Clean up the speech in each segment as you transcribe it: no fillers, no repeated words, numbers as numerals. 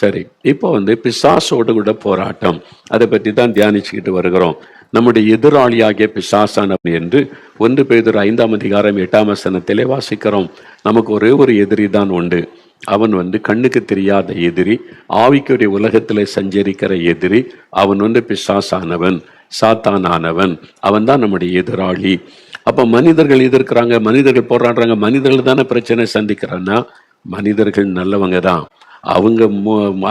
சரி, இப்போ பிசாசோடு கூட போராட்டம், அதை பற்றி தான் தியானிச்சுக்கிட்டு வருகிறோம். நம்முடைய எதிராளியாகிய பிசாசானவன் என்று 1 பேதுரு 5ஆம் அதிகாரம் 8ஆம் வசனத்திலே வாசிக்கிறோம். நமக்கு ஒரே ஒரு எதிரி தான் உண்டு. அவன் கண்ணுக்கு தெரியாத எதிரி, ஆவிக்குரிய உலகத்திலே சஞ்சரிக்கிற எதிரி. அவன் பிசாசானவன், சாத்தானானவன். அவன் தான் நம்முடைய எதிராளி. அப்ப மனிதர்கள் எதிர்க்கிறாங்க, மனிதர்கள் போராடுறாங்க, மனிதர்கள் தானே பிரச்சனை சந்திக்கிறான்னா, மனிதர்கள் நல்லவங்க தான். அவங்க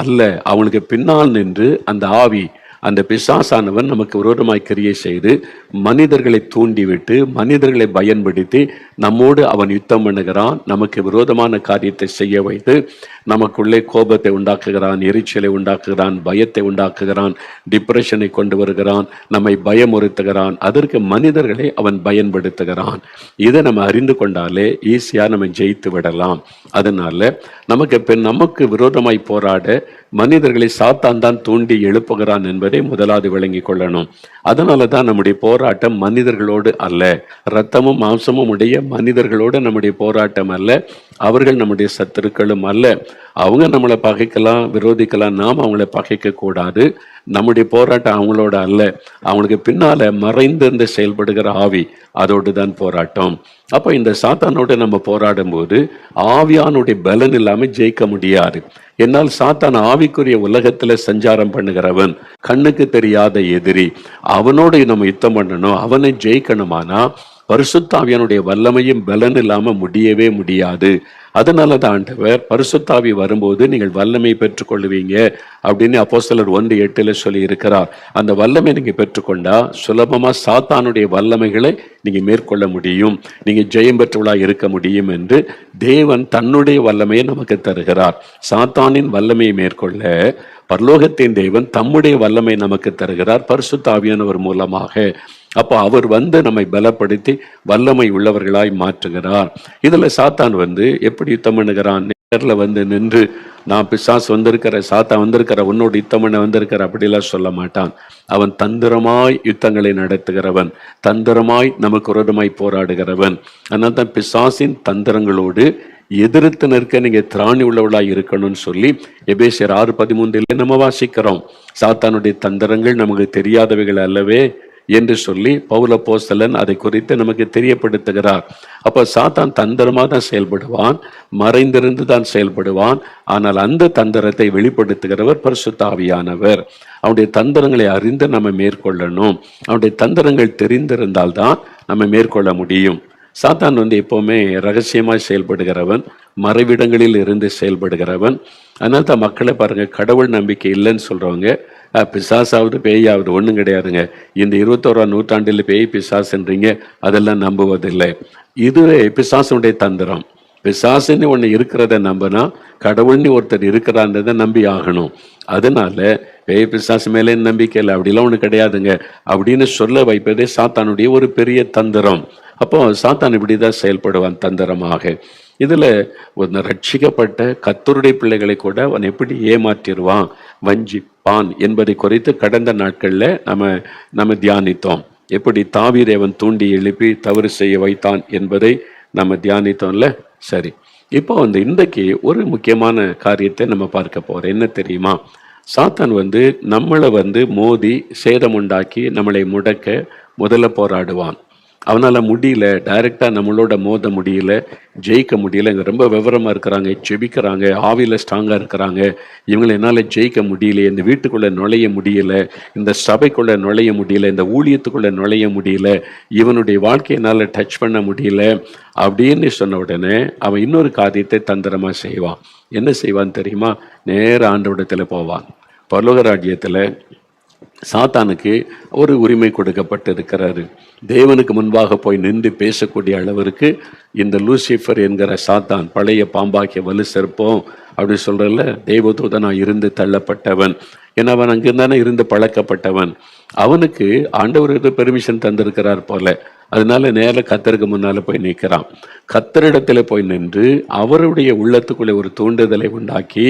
அல்ல, அவங்களுக்கு பின்னால் நின்று அந்த ஆவி, அந்த பிசாசானவன் நமக்கு விரோதமாய் கிரியை செய்து மனிதர்களை தூண்டிவிட்டு மனிதர்களை பயன்படுத்தி நம்மோடு அவன் யுத்தம் பண்ணுகிறான். நமக்கு விரோதமான காரியத்தை செய்ய வைத்து நமக்குள்ளே கோபத்தை உண்டாக்குகிறான், எரிச்சலை உண்டாக்குகிறான், பயத்தை உண்டாக்குகிறான், டிப்ரெஷனை கொண்டு வருகிறான், நம்மை பயமுறுத்துகிறான். அதற்கு மனிதர்களை அவன் பயன்படுத்துகிறான். இதை நம்ம அறிந்து கொண்டாலே ஈஸியா நம்ம ஜெயித்து விடலாம். அதனால நமக்கு விரோதமாய் போராட மனிதர்களை சாத்தான் தான் தூண்டி எழுப்புகிறான் என்பதை முதலாவது விளங்கி கொள்ளணும். அதனால தான் நம்முடைய போராட்டம் மனிதர்களோடு அல்ல, இரத்தமும் மாம்சமும் உடைய மனிதர்களோடு நம்முடைய போராட்டம் அல்ல. அவர்கள் நம்முடைய சத்துருக்களும் அல்ல. அவங்க நம்மளை பகைக்கலாம், விரோதிக்கலாம், நாம் அவங்கள பகைக்க கூடாது. நம்முடைய போராட்டம் அவங்களோட அல்ல, அவங்களுக்கு பின்னால மறைந்திருந்து செயல்படுகிற ஆவி, அதோடு தான் போராட்டம். அப்ப இந்த சாத்தானோட நம்ம போராடும் போது ஆவியானுடைய பலன் இல்லாம ஜெயிக்க முடியாது. என்னால் சாத்தான் ஆவிக்குரிய உலகத்துல சஞ்சாரம் பண்ணுகிறவன், கண்ணுக்கு தெரியாத எதிரி. அவனோடு நம்ம யுத்தம் பண்ணணும், அவனை ஜெயிக்கணுமானா பரிசுத்த ஆவியானுடைய வல்லமையும் பலன் இல்லாம முடியவே முடியாது. அதனாலதான் ஆண்டவர் பரிசுத்த ஆவி வரும்போது நீங்கள் வல்லமை பெற்றுக்கொள்வீங்க அப்படின்னு அப்போஸ்தலர் 1:8 சொல்லி இருக்கிறார். அந்த வல்லமை நீங்க பெற்றுக்கொண்டா சுலபமா சாத்தானுடைய வல்லமைகளை நீங்க மேற்கொள்ள முடியும், நீங்க ஜெயம் பெற்றவளா இருக்க முடியும் என்று தேவன் தன்னுடைய வல்லமையை நமக்கு தருகிறார். சாத்தானின் வல்லமையை மேற்கொள்ள பரலோகத்தின் தேவன் தம்முடைய வல்லமை நமக்கு தருகிறார் பரிசுத்த ஆவியானவர் மூலமாக. அப்போ அவர் நம்மை பலப்படுத்தி வல்லமை உள்ளவர்களாய் மாற்றுகிறார். இதுல சாத்தான் எப்படி யுத்தம் பண்ணுகிறான்? நேரில் நின்று நான் பிசாசு வந்திருக்கிற, சாத்தான் வந்திருக்கிற, உன்னோட யுத்தம் பண்ண வந்திருக்கிற அப்படிலாம் சொல்ல மாட்டான். அவன் தந்திரமாய் யுத்தங்களை நடத்துகிறவன், தந்திரமாய் நமக்கு விரோதமாய் போராடுகிறவன். அதனால தான் பிசாசின் தந்திரங்களோடு எதிர்த்து நிற்க நீங்க திராணி உள்ளவளாய் இருக்கணும்னு சொல்லி எபேசியர் 6:13 நம்ம வாசிக்கிறோம். சாத்தானுடைய தந்திரங்கள் நமக்கு தெரியாதவைகள் அல்லவே என்று சொல்லி பவுல் அப்போஸ்தலன் அதை குறித்து நமக்கு தெரியப்படுத்துகிறார். அப்ப சாத்தான் தந்திரமா தான் செயல்படுவான், மறைந்திருந்து தான் செயல்படுவான். ஆனால் அந்த தந்திரத்தை வெளிப்படுத்துகிறவர் பரிசுத்த ஆவியானவர். அவனுடைய தந்திரங்களை அறிந்து நம்ம மேற்கொள்ளணும். அவனுடைய தந்திரங்கள் தெரிந்திருந்தால் தான் நம்ம மேற்கொள்ள முடியும். சாத்தான் எப்பவுமே ரகசியமாய் செயல்படுகிறவன், மறைவிடங்களில் இருந்து செயல்படுகிறவன். அதனால தான் மக்களை பாருங்க, கடவுள் நம்பிக்கை இல்லைன்னு சொல்றவங்க பிசாசாவது பேயாவது ஒன்றும் கிடையாதுங்க. இந்த 21ஆம் நூற்றாண்டில் பேய் பிசாசுன்றீங்க, அதெல்லாம் நம்புவதில்லை. இதுவே பிசாசுடைய தந்திரம். பிசாசுன்னு ஒன்று இருக்கிறத நம்பினா கடவுள்னு ஒருத்தர் இருக்கிறான்றதை நம்பி ஆகணும். அதனால பேய் பிசாசு மேலே நம்பிக்கை இல்லை, அப்படிலாம் ஒன்று கிடையாதுங்க அப்படின்னு சொல்ல வைப்பதே சாத்தானுடைய ஒரு பெரிய தந்திரம். அப்போ சாத்தான் இப்படிதான் செயல்படுவான் தந்திரமாக. இதுல ஒரு ரட்சிக்கப்பட்ட கர்த்தருடைய பிள்ளைகளை கூட அவன் எப்படி ஏமாற்றிடுவான், வஞ்சிப்பான் என்பதை குறித்து கடந்த நாட்கள்ல நம்ம தியானித்தோம். எப்படி தாவீதை அவன் தூண்டி எழுப்பி தவறு செய்ய வைத்தான் என்பதை நம்ம தியானித்தோம்ல. சரி, இப்போ இன்றைக்கு ஒரு முக்கியமான காரியத்தை நம்ம பார்க்க போறோம். என்ன தெரியுமா? சாத்தான் நம்மளை மோதி சேதம் உண்டாக்கி நம்மளை முடக்க முதல்ல போராடுவான். அவனால முடியல, டைரக்டா நம்மளோட மோத முடியல, ஜெயிக்க முடியல. இங்க ரொம்ப விவரமா இருக்கிறாங்க, ஜெபிக்கிறாங்க, ஆவியில ஸ்ட்ராங்கா இருக்கிறாங்க, இவங்களை என்னால ஜெயிக்க முடியல, இந்த வீட்டுக்குள்ள நுழைய முடியல, இந்த சபைக்குள்ள நுழைய முடியல, இந்த ஊழியத்துக்குள்ள நுழைய முடியல, இவனுடைய வாழ்க்கையினால டச் பண்ண முடியல அப்படின்னு சொன்ன உடனே அவன் இன்னொரு காரியத்தை தந்திரமா செய்வான். என்ன செய்வான் தெரியுமா? நேர ஆண்டவரிடத்துல போவான். பரலோக ராஜ்யத்துல சாத்தானுக்கு ஒரு உரிமை கொடுக்கப்பட்டு இருக்கிறாரு. தேவனுக்கு முன்பாக போய் நின்று பேசக்கூடிய அளவிற்கு இந்த லூசிஃபர் என்கிற சாத்தான், பழைய பாம்பாக்கிய வலு செருப்போம் அப்படின்னு சொல்றல, தேவதூதனா இருந்து தள்ளப்பட்டவன். ஏன்னா அவன் அங்கிருந்தானே இருந்து பழக்கப்பட்டவன். அவனுக்கு ஆண்டவர் பெர்மிஷன் தந்திருக்கிறார் போல. அதனால நேர கர்த்தருக்கு முன்னால போய் நிற்கிறான். கர்த்தரிடத்துல போய் நின்று அவருடைய உள்ளத்துக்குள்ளே ஒரு தூண்டுதலை உண்டாக்கி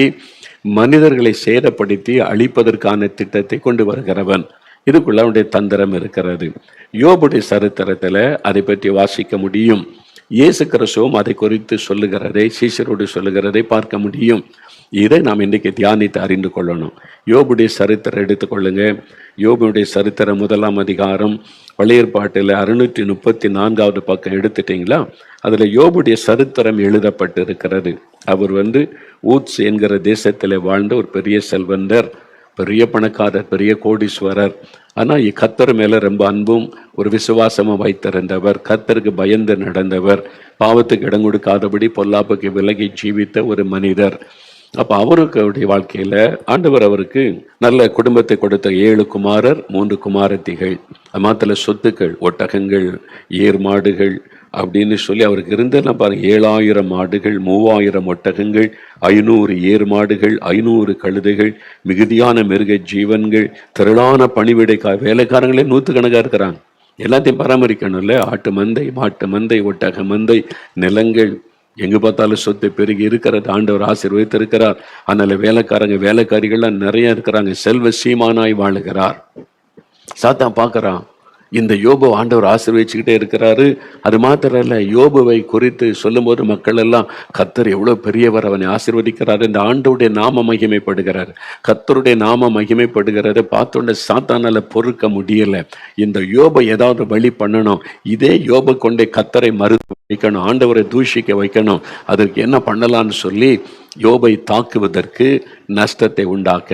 மனிதர்களை சேதப்படுத்தி அழிப்பதற்கான திட்டத்தை கொண்டு வருகிறவன். இதுக்குள்ள அவனுடைய தந்திரம் இருக்கிறது. யோபுடைய சரித்திரத்துல அதை பற்றி வாசிக்க முடியும். இயேசு கிறிஸ்துவும் அதை குறித்து சொல்லுகிறதை, சீஷரோடு சொல்லுகிறதை பார்க்க முடியும். இதை நாம் இன்றைக்கு தியானித்து அறிந்து கொள்ளணும். யோபுடைய சரித்திரம் எடுத்துக்கொள்ளுங்க. யோபுடைய சரித்திரம் 1ஆம் அதிகாரம் பழைய ஏற்பாட்டில் 634வது பக்கம் எடுத்துட்டீங்களா? அதுல யோபுடைய சரித்திரம் எழுதப்பட்டு இருக்கிறது. அவர் ஊத்ஸ் என்கிற தேசத்தில் வாழ்ந்த ஒரு பெரிய செல்வந்தர், பெரிய பணக்காரர், பெரிய கோடீஸ்வரர். ஆனா கர்த்தர் மேல ரொம்ப அன்பும் ஒரு விசுவாசமும் வைத்திருந்தவர், கர்த்தருக்கு பயந்து நடந்தவர், பாவத்துக்கு இடம் கொடுக்காதபடி பொல்லாப்புக்கு விலகி ஜீவித்த ஒரு மனிதர். அப்ப அவருடைய வாழ்க்கையில ஆண்டவர் அவருக்கு நல்ல குடும்பத்தை கொடுத்த 7 குமாரர் 3 குமாரத்திகள், மாத்திர சொத்துக்கள், ஒட்டகங்கள், ஏர் மாடுகள் அப்படின்னு சொல்லி அவருக்கு இருந்தெல்லாம் பாருங்க. 7000 மாடுகள், 3000 ஒட்டகங்கள், 500 ஏர் மாடுகள், 500 கழுதைகள், மிகுதியான மிருக ஜீவன்கள், திரளான பணிவிடை வேலைக்காரங்களே 100கணக்கா இருக்கிறாங்க. எல்லாத்தையும் பராமரிக்கணும்ல. ஆட்டு மந்தை, மாட்டு மந்தை, ஒட்டக மந்தை, நிலங்கள், எங்க பார்த்தாலும் சொத்து பெருகி இருக்கிறது. ஆண்டவர் ஆசீர்வதித்திருக்கிறார். அதனால வேலைக்காரிகள்லாம் நிறைய இருக்கிறாங்க. செல்வ சீமானாய் வாழுகிறார். சாத்தான் பார்க்கறான், இந்த யோபு ஆண்டவர் ஆசீர்வதிச்சுக்கிட்டே இருக்கிறாரு. அது மாத்திரம் இல்ல, யோபுவை குறித்து சொல்லும் போது மக்கள் எல்லாம் கர்த்தர் எவ்வளவு பெரியவர், அவனை ஆசீர்வதிக்கிறார், இந்த ஆண்டவருடைய நாம மகிமைப்படுகிறார். கர்த்தருடைய நாம மகிமைப்படுகிறது பார்த்தோன்னே சாத்தானால பொறுக்க முடியல. இந்த யோபை ஏதாவது வழி பண்ணணும், இதே யோபை கொண்டே கர்த்தரை மறுத்து வைக்கணும், ஆண்டவரை தூஷிக்க வைக்கணும். அதற்கு என்ன பண்ணலான்னு சொல்லி யோபை தாக்குவதற்கு, நஷ்டத்தை உண்டாக்க,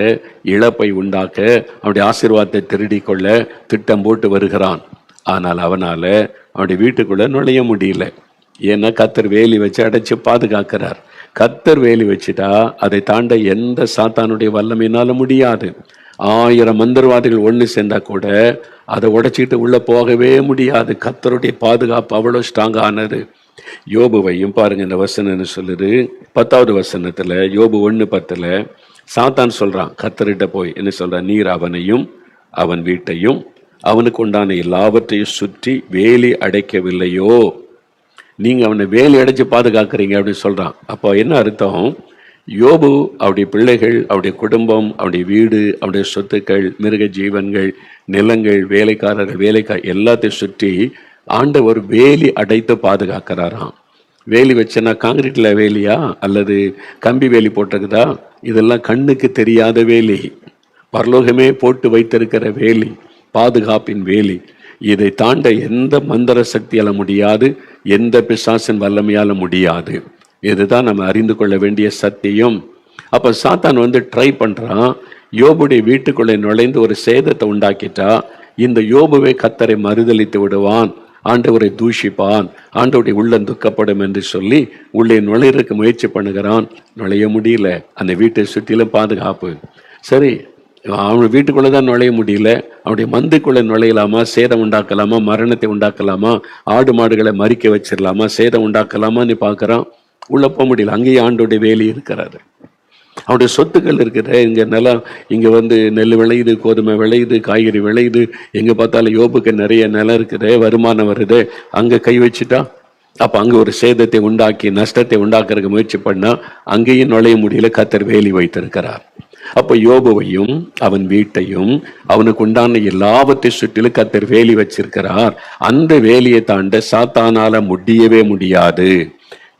இழப்பை உண்டாக்க, அவனுடைய ஆசீர்வாதத்தை திருடி கொள்ள திட்டம் போட்டு வருகிறான். ஆனால் அவனால அவனுடைய வீட்டுக்குள்ள நுழைய முடியல. ஏன்னா கர்த்தர் வேலி வச்சு அடைச்சு பாதுகாக்கிறார். கர்த்தர் வேலி வச்சுட்டா அதை தாண்ட எந்த சாத்தானுடைய வல்லமையினால முடியாது. 1000 மந்திரவாதிகள் ஒன்று சேர்ந்தா கூட அதை உடைச்சிட்டு உள்ள போகவே முடியாது. கர்த்தருடைய பாதுகாப்பு அவ்வளவு ஸ்ட்ராங் ஆனது. யோபுவையும் பாருங்க, இந்த வசனம் என்ன சொல்லுது, 10வது வசனத்துல, யோபு 1:10 சாத்தான் சொல்றான் கர்த்தர்கிட்ட போய் என்ன சொல்றான், நீர் அவனையும் அவன் வீட்டையும் அவனுக்கு உண்டான எல்லாவற்றையும் சுற்றி வேலி அடைக்கவில்லையோ, நீங்க அவனை வேலி அடைச்சு பாதுகாக்கிறீங்க அப்படின்னு சொல்றான். அப்போ என்ன அர்த்தம், யோபு, அவருடைய பிள்ளைகள், அவருடைய குடும்பம், அவருடைய வீடு, அவருடைய சொத்துக்கள், மிருக ஜீவன்கள், நிலங்கள், வேலைக்காரர்கள், எல்லாத்தையும் சுற்றி ஆண்டவர் வேலி அடைத்து பாதுகாக்கிறாராம். வேலி வச்சனா காங்கிரீட்ல வேலியா அல்லது கம்பி வேலி போட்டிருக்குதா? இதெல்லாம் கண்ணுக்கு தெரியாத வேலி, பரலோகமே போட்டு வைத்திருக்கிற வேலி, பாதுகாப்பின் வேலி. இதை தாண்ட எந்த மந்திர சக்தியால முடியாது, எந்த பிசாசின் வல்லமையால முடியாது. இதுதான் நம்ம அறிந்து கொள்ள வேண்டிய சத்தியம். அப்ப சாத்தான் ட்ரை பண்றான், யோபுடைய வீட்டுக்குள்ளே நுழைந்து ஒரு சேதத்தை உண்டாக்கிட்டா இந்த யோபுவை கர்த்தரை மறுதலித்து விடுவான், ஆண்டவரை தூஷிப்பான், ஆண்டவருடைய உள்ளம் துக்கப்படும் என்று சொல்லி உள்ளே நுழையிறதுக்கு முயற்சி பண்ணுகிறான். நுழைய முடியல. அந்த வீட்டை சுற்றிலும் பாதுகாப்பு. சரி, அவன் வீட்டுக்குள்ளதான் நுழைய முடியல, அவனுடைய மந்தைக்குள்ள நுழையலாமா, சேதம் உண்டாக்கலாமா, மரணத்தை உண்டாக்கலாமா, ஆடு மாடுகளை மறிக்க வச்சிடலாமா, சேதம் உண்டாக்கலாமான்னு பார்க்கறான். உள்ள போக முடியல. அங்கேயும் ஆண்டோடைய வேலி இருக்கிறாரு. அவனுடைய சொத்துக்கள் இருக்கிற இங்க நிலம், இங்க நெல் விளையுது, கோதுமை விளையுது, காய்கறி விளையுது, எங்க பார்த்தாலும் யோபுக்கு நிறைய நிலம் இருக்குது, வருமானம் வருது. அங்க கை வச்சுட்டா அப்ப அங்க ஒரு சேதத்தை உண்டாக்கி நஷ்டத்தை உண்டாக்குறதுக்கு முயற்சி பண்ணா அங்கேயும் நுழைய முடியல. கர்த்தர் வேலி வைத்திருக்கிறார். அப்ப யோபுவையும் அவன் வீட்டையும் அவனுக்கு உண்டான எல்லாவற்றை சுற்றிலும் கர்த்தர் வேலி வச்சிருக்கிறார். அந்த வேலியை தாண்ட சாத்தானால முடியவே முடியாது,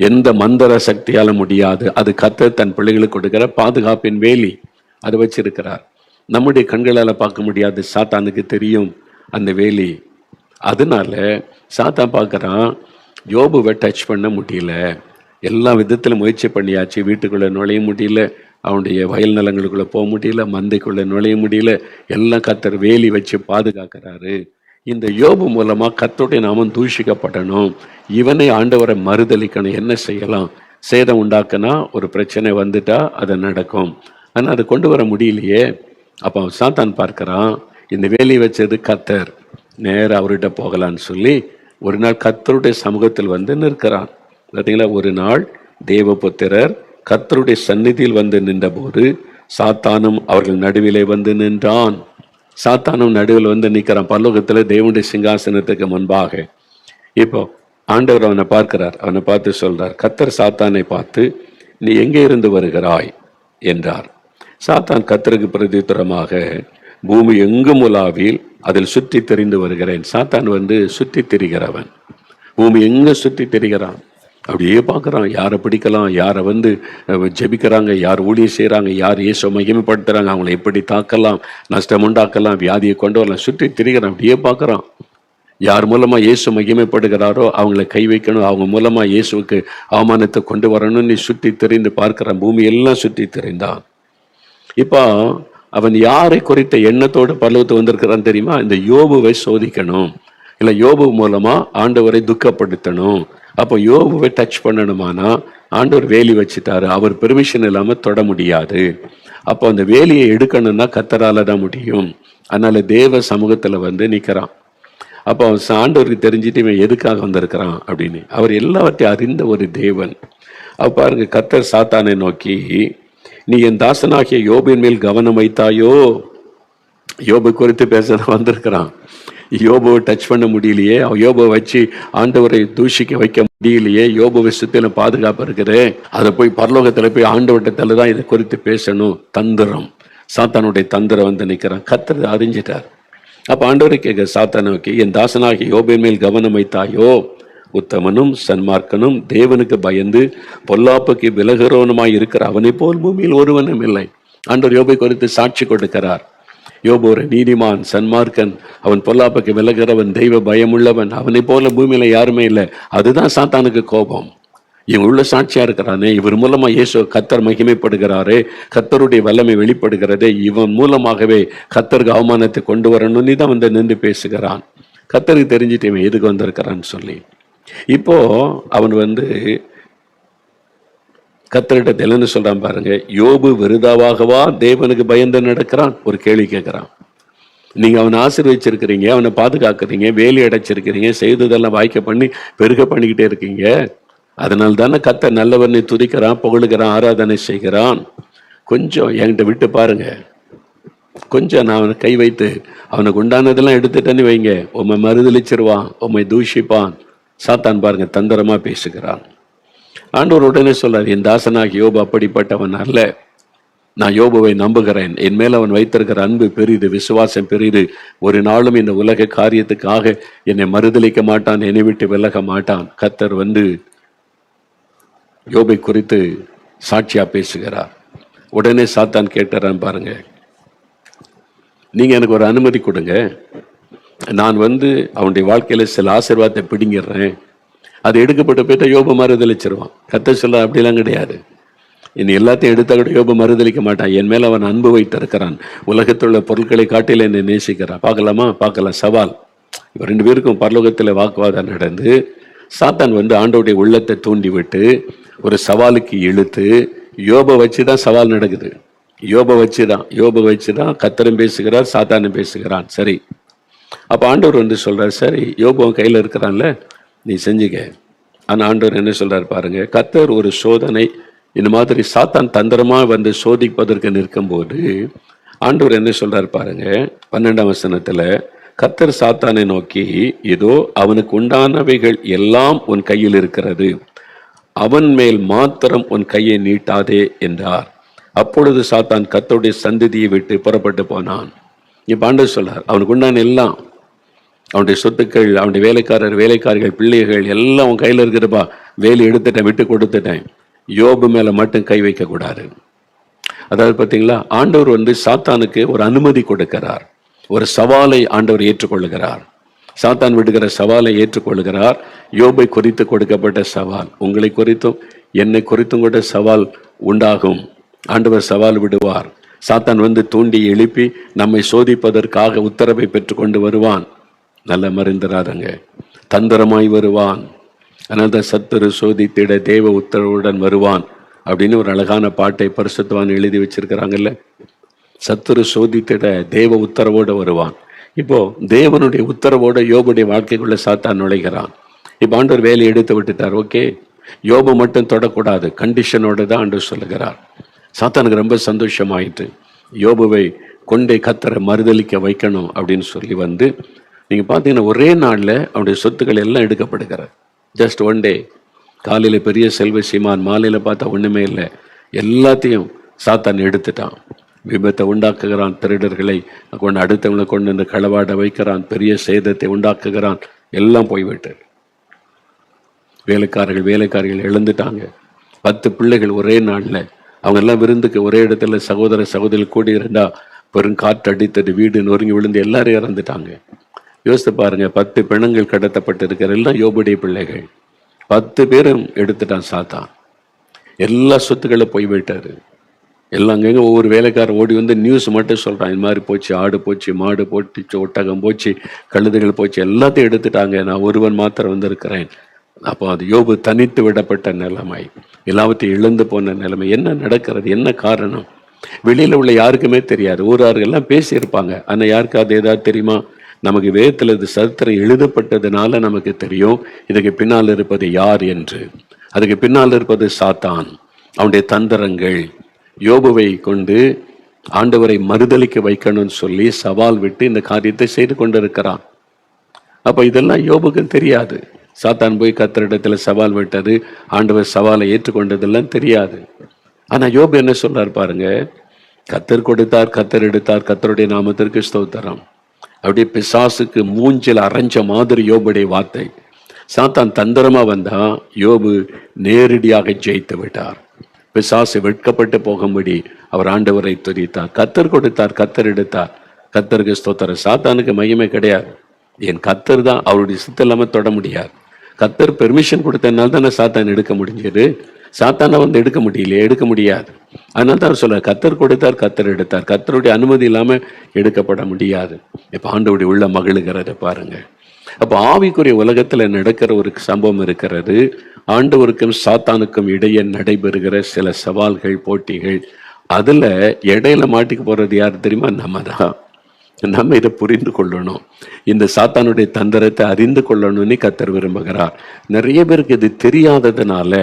எந்த மந்திர சக்தியால முடியாது. அது கர்த்தர் தன் பிள்ளைகளுக்கு கொடுக்கிற பாதுகாப்பின் வேலி, அது வச்சிருக்கிறார். நம்முடைய கண்களால பார்க்க முடியாது, சாத்தானுக்கு தெரியும் அந்த வேலி. அதனால சாத்தான் பார்க்கறான், யோபுவை டச் பண்ண முடியல, எல்லா விதத்துல முயற்சி பண்ணியாச்சு, வீட்டுக்குள்ள நுழைய முடியல, அவனுடைய வயல் நிலங்களுக்குள்ள போக முடியல, மந்தைக்குள்ள நுழைய முடியல, எல்லாம் கர்த்தர் வேலி வச்சு பாதுகாக்கிறாரு. இந்த யோபு மூலமா கர்த்தருடைய நாமம் தூஷிக்கப்படணும், இவனை ஆண்டவரை மறுதலிக்கணும். என்ன செய்யலாம்? சேதம் உண்டாக்குனா ஒரு பிரச்சனை வந்துட்டா அது நடக்கும், ஆனா அதை கொண்டு வர முடியலையே. அப்ப சாத்தான் பார்க்கிறான், இந்த வேலி வச்சது கர்த்தர், நேர அவர்கிட்ட போகலான்னு சொல்லி ஒரு நாள் கர்த்தருடைய சமூகத்தில் நிற்கிறான். பார்த்தீங்களா, ஒரு நாள் தேவபுத்திரர் கர்த்தருடைய சந்நிதியில் நின்ற போது சாத்தானும் அவர்கள் நடுவிலே நின்றான். சாத்தானும் நடுவில் நிற்கிறான், பரலோகத்துல தேவனுடைய சிங்காசனத்துக்கு முன்பாக. இப்போ ஆண்டவர் அவனை பார்க்கிறார். அவனை பார்த்து சொல்றார், கர்த்தர் சாத்தானை பார்த்து, நீ எங்கே இருந்து வருகிறாய் என்றார். சாத்தான் கர்த்தருக்கு பிரதியுத்தரமாக, பூமி எங்கும் உலாவில் அதில் சுற்றி திரிந்து வருகிறேன். சாத்தான் சுற்றி திரிகிறவன், பூமி எங்க சுற்றி திரிகிறான். அப்படியே பார்க்குறான், யாரை பிடிக்கலாம், யாரை ஜெபிக்கிறாங்க, யார் ஊழியம் செய்கிறாங்க, யார் இயேசுவை மகிமைப்படுத்துகிறாங்க, அவங்கள எப்படி தாக்கலாம், நஷ்டம் உண்டாக்கலாம், வியாதியை கொண்டு வரலாம், சுற்றி திரிகிறான். அப்படியே பார்க்குறான், யார் மூலமா இயேசு மகிமைப்படுகிறாரோ அவங்கள கை வைக்கணும், அவங்க மூலமா இயேசுவுக்கு அவமானத்தை கொண்டு வரணும்னு சுற்றி தெரிந்து பார்க்கிறான். பூமி எல்லாம் சுற்றி தெரிந்தான். இப்போ அவன் யாரை குறித்த எண்ணத்தோடு பரலோகத்துக்கு வந்திருக்கிறான் தெரியுமா? இந்த யோபுவை சோதிக்கணும், இல்லை யோபு மூலமா ஆண்டவரை துக்கப்படுத்தணும். அப்போ யோபுவை டச் பண்ணணுமானா ஆண்டவர் வேலி வச்சுட்டாரு, அவர் பெர்மிஷன் இல்லாம தொட முடியாது. அப்போ அந்த வேலியை எடுக்கணும்னா கர்த்தரால தான் முடியும். அதனால தேவ சமூகத்துல நிக்கிறான். அப்போ ஆண்டவருக்கு தெரிஞ்சுட்டு இவன் எதுக்காக வந்திருக்கிறான் அப்படின்னு. அவர் எல்லாவற்றையும் அறிந்த ஒரு தேவன். அப்ப பாருங்க, கர்த்தர் சாத்தானை நோக்கி, நீ என் தாசனாகிய யோபின் மேல் கவனம் வைத்தாயோ? யோபு குறித்து பேச வந்திருக்கிறான். யோபுவை டச் பண்ண முடியலையே, யோபுவை வச்சு ஆண்டவரை தூஷிக்க வைக்க முடியலையே, யோபுவை சுத்தில பாதுகாப்பு இருக்குது, அதை போய் பரலோகத்துல போய் ஆண்டவட்டத்துல தான் இதை குறித்து பேசணும். தந்திரம், சாத்தானுடைய தந்திரம் நிற்கிறான். கர்த்தர் அறிஞ்சிட்டார். அப்ப ஆண்டவரை கேட்க சாத்தானை நோக்கி, என் தாசனாகி யோபின் மேல் கவனம் வைத்தாயோ? உத்தமனும் சன்மார்க்கனும் தேவனுக்கு பயந்து பொல்லாப்புக்கு விலகிறவனுமாய் இருக்கிற அவனை போல் பூமியில் ஒருவனும் இல்லை. ஆண்டவர் யோபை குறித்து சாட்சி கொடுக்கிறார். யோபு ஒரு நீதிமான், சன்மார்க்கன், அவன் பொல்லாப்புக்கு விலகிறவன், தெய்வ பயமுள்ளவன், அவனை போல பூமியில யாருமே இல்லை. அதுதான் சாத்தானுக்கு கோபம். இவங்க உள்ள சாட்சியா இருக்கிறானே, இவர் மூலமா இயேசு கர்த்தர் மகிமைப்படுகிறாரே, கர்த்தருடைய வல்லமை வெளிப்படுகிறதே, இவன் மூலமாகவே கர்த்தருக்கு அவமானத்தை கொண்டு வரணும்னு தான் நின்று பேசுகிறான். கர்த்தருக்கு தெரிஞ்சுட்டு இவன் எதுக்கு வந்திருக்கிறான்னு சொல்லி. இப்போ அவன் கர்த்தர்கிட்ட என்னன்னு சொல்றான் பாருங்க, யோபு விருதாவாகவா தேவனுக்கு பயந்து நடக்கிறான்? ஒரு கேள்வி கேட்கிறான். நீங்க அவனை ஆசீர்வதிச்சிருக்கிறீங்க, அவனை பாதுகாக்கிறீங்க, வேலி அடைச்சிருக்கிறீங்க, செய்ததெல்லாம் வாய்க்க பண்ணி பெருக பண்ணிக்கிட்டே இருக்கீங்க. அதனால தானே கர்த்தர் நல்லவனை துதிக்கிறான், புகழுகிறான், ஆராதனை செய்கிறான். கொஞ்சம் என்கிட்ட விட்டு பாருங்க, கொஞ்சம் நான் அவனை கை வைத்து அவனுக்கு உண்டானதெல்லாம் எடுத்துட்டேன்னு வைங்க, உண்மை மறுதளிச்சிருவான், உண்மை தூஷிப்பான். சாத்தான் பாருங்க தந்திரமா பேசுகிறான். ஆண்டவர் உடனே சொல்றார், என் தாசனாகி யோபு அப்படிப்பட்டவன் அல்ல, நான் யோபுவை நம்புகிறேன், என் மேல் அவன் வைத்திருக்கிற அன்பு பெரிது, விசுவாசம் பெரிது, ஒரு நாளும் இந்த உலக காரியத்துக்காக என்னை மறுதளிக்க மாட்டான், என்னை விட்டு விலக மாட்டான். கர்த்தர் யோபை குறித்து சாட்சியா பேசுகிறார். உடனே சாத்தான் கேட்டாரான் பாருங்க, நீங்க எனக்கு ஒரு அனுமதி கொடுங்க, நான் அவனுடைய வாழ்க்கையில சில ஆசீர்வாதத்தை பிடிங்கிடுறேன், அது எடுக்கப்பட்ட போயிட்டா யோபு மறுதளிச்சிருவான். கர்த்தர் சொல்ல அப்படிலாம் கிடையாது, இனி எல்லாத்தையும் எடுத்தா கூட யோபு மறுதளிக்க மாட்டான், என் மேல அவன் அன்பு வைத்திருக்கிறான், உலகத்துள்ள பொருட்களை காட்டில என்னை நேசிக்கிறான். பார்க்கலாமா? பார்க்கலாம். சவால். இவ 2 பேருக்கும் பரலோகத்துல வாக்குவாதம் நடந்து சாத்தான் ஆண்டவருடைய உள்ளத்தை தூண்டி விட்டு ஒரு சவாலுக்கு இழுத்து யோபை வச்சுதான் சவால் நடக்குது. யோபை வச்சுதான் கர்த்தரும் பேசுகிறார், சாத்தானும் பேசுகிறான். சரி, அப்ப ஆண்டவர் சொல்றாரு, சரி யோபு கையில இருக்கிறான்ல, நீ செஞ்சுக்க. ஆனா ஆண்டவர் என்ன சொல்றாரு பாருங்க, கர்த்தர் ஒரு சோதனை இந்த மாதிரி சாத்தான் தந்திரமா சோதிப்பதற்கு நிற்கும் போது ஆண்டவர் என்ன சொல்றாரு பாருங்க, 12ஆம் வசனத்துல, கர்த்தர் சாத்தானை நோக்கி, இதோ அவனுக்கு உண்டானவைகள் எல்லாம் உன் கையில் இருக்கிறது, அவன் மேல் மாத்திரம் உன் கையை நீட்டாதே என்றார். அப்பொழுது சாத்தான் கர்த்தருடைய சந்ததியை விட்டு புறப்பட்டு போனான். இப்ப ஆண்டவர் சொல்றார், அவனுக்கு உண்டான எல்லாம், அவனுடைய சொத்துக்கள், அவனுடைய வேலைக்காரர்கள், பிள்ளைகள் எல்லாம் அவன் கையில இருக்கிறப்பா, வேலை எடுத்துட்டேன், விட்டு கொடுத்துட்டேன், யோபு மேல மட்டும் கை வைக்க கூடாது. அதாவது பாத்தீங்களா, ஆண்டவர் சாத்தானுக்கு ஒரு அனுமதி கொடுக்கிறார், ஒரு சவாலை ஆண்டவர் ஏற்றுக்கொள்ளுகிறார். சாத்தான் விடுகிற சவாலை ஏற்றுக்கொள்ளுகிறார். யோபை குறித்து கொடுக்கப்பட்ட சவால், உங்களை குறித்தும் என்னை குறித்தும் கூட சவால் உண்டாகும். ஆண்டவர் சவால் விடுவார். சாத்தான் தூண்டி எழுப்பி நம்மை சோதிப்பதற்காக உத்தரவை பெற்றுக்கொண்டு வருவான். நல்ல மறைந்தராதங்க, தந்திரமாய் வருவான். அதனால சத்துரு சோதித்திட தேவ உத்தரவுடன் வருவான் அப்படின்னு ஒரு அழகான பாட்டை பரிசுத்தவான் எழுதி வச்சிருக்கிறாங்கல்ல. சத்துரு சோதித்திட தேவ உத்தரவோடு வருவான். இப்போ தேவனுடைய உத்தரவோட யோபுடைய வாழ்க்கைக்குள்ள சாத்தான் நுழைகிறான். இப்ப ஆண்டவர் வேலையை எடுத்து விட்டுட்டார். ஓகே, யோபு மட்டும் தொடக்கூடாது, கண்டிஷனோட தான் ஆண்டவர் சொல்லுகிறார். சாத்தானுக்கு ரொம்ப சந்தோஷமாயிட்டு, யோபுவை கொண்டே கர்த்தரை மறுதளிக்க வைக்கணும் அப்படின்னு சொல்லி நீங்க பாத்தீங்கன்னா ஒரே நாள்ல அவனுடைய சொத்துக்கள் எல்லாம் எடுக்கப்படுகிறார். Just one day. காலையில பெரிய செல்வ சீமான், மாலையில பார்த்தா ஒண்ணுமே இல்லை, எல்லாத்தையும் சாத்தான் எடுத்துட்டான். விபத்தை உண்டாக்குகிறான், திருடர்களை கொண்டு அடுத்தவங்களை கொண்டு களவாட வைக்கிறான், பெரிய சேதத்தை உண்டாக்குகிறான், எல்லாம் போய்விட்டு. வேலைக்காரிகள் இழந்துட்டாங்க. 10 பிள்ளைகள் ஒரே நாளில். அவங்க எல்லாம் விருந்துக்கு ஒரே இடத்துல சகோதரி கூடி இருந்தா பெரும் காற்று அடித்தது, வீடு நொறுங்கி விழுந்து எல்லாரும் இறந்துட்டாங்க. யோசித்து பாருங்க, 10 பிணங்கள் கடத்தப்பட்டு இருக்கிற எல்லாம் யோபுடைய பிள்ளைகள். 10 பேரும் எடுத்துட்டான் சாத்தான். எல்லா சொத்துக்களை போய் விட்டாரு. எல்லாம் அங்கங்க ஒவ்வொரு வேலைக்காரன் ஓடி வந்து நியூஸ் மட்டும் சொல்றான், இது மாதிரி போச்சு, ஆடு போச்சு, மாடு போச்சு, ஒட்டகம் போச்சு, கழுதுகள் போச்சு, எல்லாத்தையும் எடுத்துட்டாங்க, நான் ஒருவன் மாத்திரம் வந்திருக்கிறேன். அப்போ அது யோபு தனித்து விடப்பட்ட நிலைமை, எல்லாவற்றையும் இழந்து போன நிலைமை. என்ன நடக்கிறது, என்ன காரணம்? வெளியில உள்ள யாருக்குமே தெரியாது. ஊரார்கள்லாம் பேசியிருப்பாங்க, ஆனா யாருக்கு அது ஏதாவது தெரியுமா? நமக்கு வேதத்தில் இது சரித்திரம் எழுதப்பட்டதுனால நமக்கு தெரியும் இதுக்கு பின்னால் இருப்பது யார் என்று. அதுக்கு பின்னால் இருப்பது சாத்தான், அவனுடைய தந்திரங்கள். யோபுவை கொண்டு ஆண்டவரை மறுதலிக்க வைக்கணும்னு சொல்லி சவால் விட்டு இந்த காரியத்தை செய்து கொண்டிருக்கிறான். அப்ப இதெல்லாம் யோபுக்கு தெரியாது. சாத்தான் போய் கர்த்தரிடத்துல சவால் விட்டது, ஆண்டவர் சவாலை ஏற்றுக்கொண்டதெல்லாம் தெரியாது. ஆனா யோபு என்ன சொல்றார் பாருங்க, கர்த்தர் கொடுத்தார், கர்த்தர் எடுத்தார், கர்த்தருடைய நாமத்திற்கு ஸ்தோத்திரம். அப்படியே பிசாசுக்கு மூஞ்சில் அரைஞ்ச மாதிரி யோபுடைய வார்த்தை. சாத்தான் தந்திரமா வந்தா யோபு நேரடியாக ஜெயித்து விட்டார். பிசாசு வெட்கப்பட்டு போகும்படி அவர் ஆண்டவரை துதித்தார். கர்த்தர் கொடுத்தார், கர்த்தர் எடுத்தார், கர்த்தருக்கு ஸ்தோத்திரம். சாத்தானுக்கு மையமே கிடையாது. என் கர்த்தர் தான், அவருடைய சித்தம் இல்லாம தொட முடியாது. கர்த்தர் பெர்மிஷன் கொடுத்தனால தானே சாத்தான் எடுக்க முடிஞ்சது. சாத்தானை வந்து எடுக்க முடியலையே, எடுக்க முடியாது. அதனால தான் சொல்ல, கர்த்தர் கொடுத்தார், கர்த்தர் எடுத்தார், கர்த்தருடைய அனுமதி இல்லாம எடுக்கப்பட முடியாது. இப்ப ஆண்டவருடைய உள்ள மகிழுகிறத பாருங்க. அப்ப ஆவிக்குரிய உலகத்துல நடக்கிற ஒரு சம்பவம் இருக்கிறது. ஆண்டவருக்கும் சாத்தானுக்கும் இடையே நடைபெறுகிற சில சவால்கள், போட்டிகள். அதுல இடையில மாட்டிக்க போறது யார் தெரியுமா? நம்ம தான். நம்ம இதை புரிந்து கொள்ளணும். இந்த சாத்தானுடைய தந்திரத்தை அறிந்து கொள்ளணும்னு கர்த்தர் விரும்புகிறார். நிறைய பேருக்கு இது தெரியாததுனால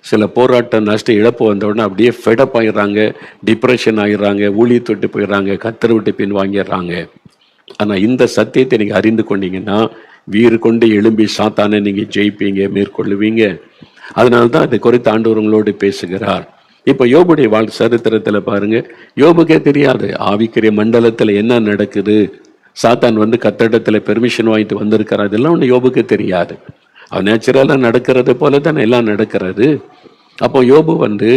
சில போராட்டம், நஷ்டம், இழப்பு வந்த உடனே அப்படியே ஃபெடப் ஆயிடுறாங்க, டிப்ரெஷன் ஆயிடுறாங்க, ஊழியத்தை விட்டு போயிடுறாங்க, கர்த்தரை விட்டு பின் வாங்கிடுறாங்க. ஆனா இந்த சத்தியத்தை நீங்க அறிந்து கொண்டீங்கன்னா வீறு கொண்டு எழும்பி சாத்தானை நீங்க ஜெயிப்பீங்க, மேற்கொள்ளுவீங்க. அதனால்தான் அதை குறித்து ஆண்டவர் உங்களோடு பேசுகிறார். இப்ப யோபுடைய சரித்திரத்துல பாருங்க, யோபுக்கே தெரியாது ஆவிக்குரிய மண்டலத்துல என்ன நடக்குது. சாத்தான் வந்து கத்தடத்துல பெர்மிஷன் வாங்கிட்டு வந்திருக்கிறார், இதெல்லாம் ஒண்ணு யோபுக்கு தெரியாது. அவன் நேச்சுரலா நடக்கிறது போல தானே எல்லாம் நடக்கிறது. அப்போ யோபு வந்து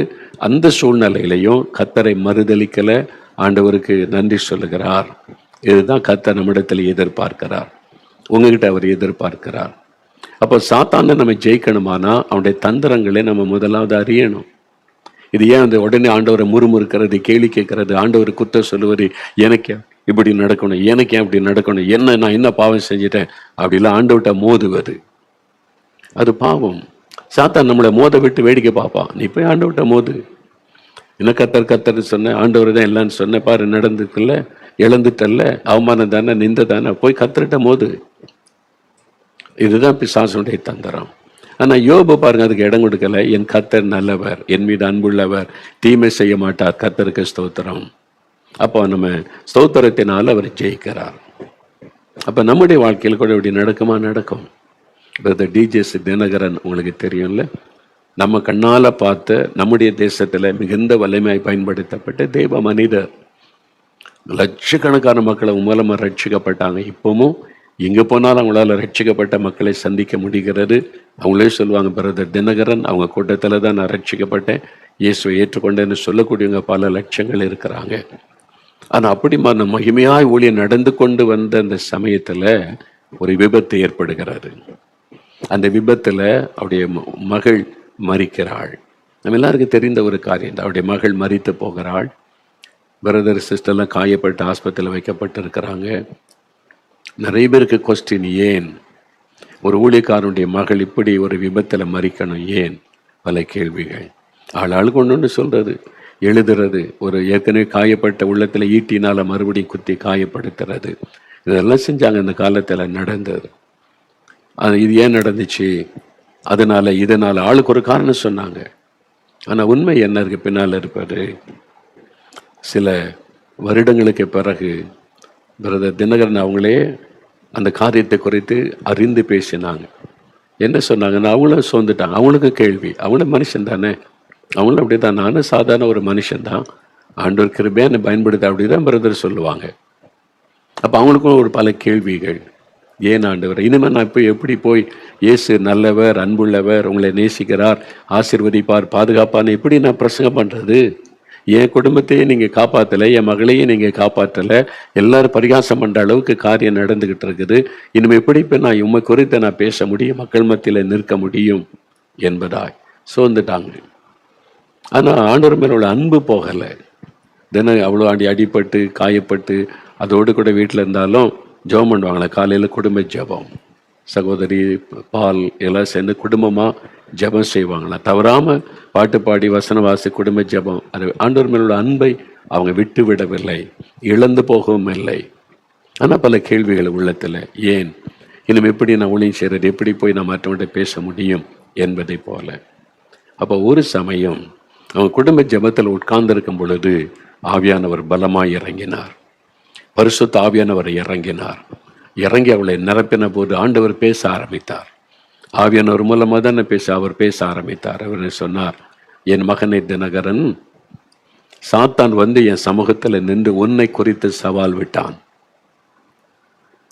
அந்த சூழ்நிலையிலையும் கர்த்தரை மறுதலிக்கல, ஆண்டவருக்கு நன்றி சொல்லுகிறார். இதுதான் கர்த்தர் நம்மிடத்தில் எதிர்பார்க்கிறார், உங்ககிட்ட அவர் எதிர்பார்க்கிறார். அப்போ சாத்தான நம்ம ஜெயிக்கணுமானா அவனுடைய தந்திரங்களை நம்ம முதலாவது அறியணும். இது ஏன் அந்த உடனே ஆண்டவரை முறுமுறுக்கிறது, கேள்வி கேட்கறது, ஆண்டவர் குற்றம் சொல்லுவது, எனக்கு இப்படி நடக்கணும், எனக்கு ஏன் இப்படி நடக்கணும், என்ன நான் என்ன பாவம் செஞ்சிட்டேன் அப்படிலாம் ஆண்டவர்கிட்ட மோதுவது, அது பாவம். சாத்தான் நம்மளை மோத விட்டு வேடிக்கை பார்ப்பான். நீ போய் ஆண்டவர்கிட்ட மோது. என்ன கத்தர் சொன்ன, ஆண்டவர் தான் எல்லாம் சொன்ன பாரு, நடந்துக்குல்ல, இழந்துட்டல்ல, அவமானம் தானே, நிந்த தானே, போய் கத்தர்கிட்ட மோது. இதுதான் பிசாசுடைய தந்திரம். ஆனா யோபு பாருங்க, அதுக்கு இடம் கொடுக்கல. என் கர்த்தர் நல்லவர், என் மீது அன்புள்ளவர், தீமை செய்ய மாட்டார், கர்த்தருக்கு ஸ்தோத்திரம். அப்போ நம்ம ஸ்தோத்திரத்தினால அவர் ஜெயிக்கிறார். அப்ப நம்முடைய வாழ்க்கையில் கூட இப்படி நடக்குமா? நடக்கும். டிஜேஸ் தினகரன் உங்களுக்கு தெரியும்ல, நம்ம கண்ணால பார்த்த நம்முடைய தேசத்துல மிகுந்த வலிமையாய் பயன்படுத்தப்பட்ட தேவ மனிதர். லட்சக்கணக்கான மக்களை மூலமா ரட்சிக்கப்பட்டாங்க. இப்பவும் எங்க போனாலும் அவங்களால ரட்சிக்கப்பட்ட மக்களை சந்திக்க முடிகிறது. அவங்களே சொல்லுவாங்க, பிரதர் தினகரன் அவங்க கூட்டத்துல தான் நான் ரட்சிக்கப்பட்டேன், இயேசுவை ஏற்றுக்கொண்டேன்னு சொல்லக்கூடியவங்க பல லட்சங்கள் இருக்கிறாங்க. ஆனா அப்படி மகிமையாய் ஊழியம் நடந்து கொண்டு வந்த அந்த சமயத்துல ஒரு விபத்து ஏற்படுகிறது. அந்த விபத்துல அவருடைய மகள் மரிக்கிறாள். நம்ம எல்லாருக்கும் தெரிந்த ஒரு காரியம். அவருடைய மகள் மரித்து போகிறாள். பிரதர் சிஸ்டர்லாம் காயப்பட்டு ஆஸ்பத்திரியில் வைக்கப்பட்டு இருக்கிறாங்க. நிறைய பேருக்கு கொஸ்டின், ஏன் ஒரு ஊழியக்காரனுடைய மகள் இப்படி ஒரு விபத்துல மரிக்கணும், ஏன்? பல கேள்விகள். ஆளாளுக்கு ஒன்று சொல்றது, எழுதுறது, ஒரு ஏற்கனவே காயப்பட்ட உள்ளத்துல ஈட்டினால மறுபடியும் குத்தி காயப்படுத்துறது, இதெல்லாம் செஞ்சாங்க அந்த காலத்துல, நடந்தது. இது ஏன் நடந்துச்சு, அதனால இதனால, ஆளுக்கு ஒரு காரணம் சொன்னாங்க. ஆனா உண்மை என்ன இருக்கு பின்னால இருப்பது? சில வருடங்களுக்கு பிறகு பிரதர் தினகரன் அவங்களே அந்த காரியத்தை குறித்து அறிந்து பேசினாங்க. என்ன சொன்னாங்கன்னா, அவங்களும் சோர்ந்துட்டாங்க. அவங்களுக்கு கேள்வி, அவங்களும் மனுஷன் தானே, அவங்களும் அப்படிதான், நானும் சாதாரண ஒரு மனுஷன்தான், ஆண்டவர் கிருபையை பயன்படுத்த, அப்படிதான் பிரதர் சொல்லுவாங்க. அப்ப அவங்களுக்கும் ஒரு பல கேள்விகள். ஏன் ஆண்டவர், இனிமேல் நான் இப்போ எப்படி போய் இயேசு நல்லவர், அன்புள்ளவர், உங்களை நேசிக்கிறார், ஆசீர்வதிப்பார், பாதுகாப்பான்னு எப்படி நான் பிரசங்கம் பண்றது? என் குடும்பத்தையே நீங்க காப்பாத்தல, என் மகளையும் நீங்க காப்பாற்றல, எல்லாரும் பரிகாசம் பண்ற அளவுக்கு காரியம் நடந்துகிட்டு இருக்குது. இனிமே எப்படி இப்ப நான் உண்மை குறித்து நான் பேச முடியும், மக்கள் மத்தியில நிற்க முடியும் என்பதாய் சோர்ந்துட்டாங்க. ஆனா ஆண்டவர் மேல உள்ள அன்பு போகல. தினம் அவ்வளோ அடிபட்டு காயப்பட்டு அதோடு கூட வீட்டில் இருந்தாலும் ஜெபம் பண்ணுவாங்களே, காலையில குடும்ப ஜெபம், சகோதரி பால் எல்லாம் சேர்ந்து குடும்பமா ஜெபம் செய்வாங்களா, தவறாம பாட்டு பாடி வசன வாசி குடும்ப ஜெபம். அது ஆண்டவர் மேலுள்ள அன்பை அவங்க விட்டு விடவில்லை, இழந்து போகவும் இல்லை. ஆனா பல கேள்விகள் உள்ளத்துல, ஏன் இன்னும் எப்படி நான் ஊழியம் செய்யறது, எப்படி போய் நான் மற்றவங்கள்ட்ட பேச முடியும் என்பதை போல. அப்போ ஒரு சமயம் அவங்க குடும்ப ஜெபத்தில் உட்கார்ந்திருக்கும் பொழுது ஆவியானவர் பலமாய் இறங்கினார். பரிசுத்த ஆவியானவர் இறங்கினார். இறங்கி அவளை நிரப்பின போது ஆண்டவர் பேச ஆரம்பித்தார். ஆவியானவர் மூலமாக தானே அவர் பேச ஆரம்பித்தார். அவர் சொன்னார், என் மகனை தினகரன், சாத்தான் வந்து என் சமூகத்தில் நின்று உன்னை குறித்து சவால் விட்டான்.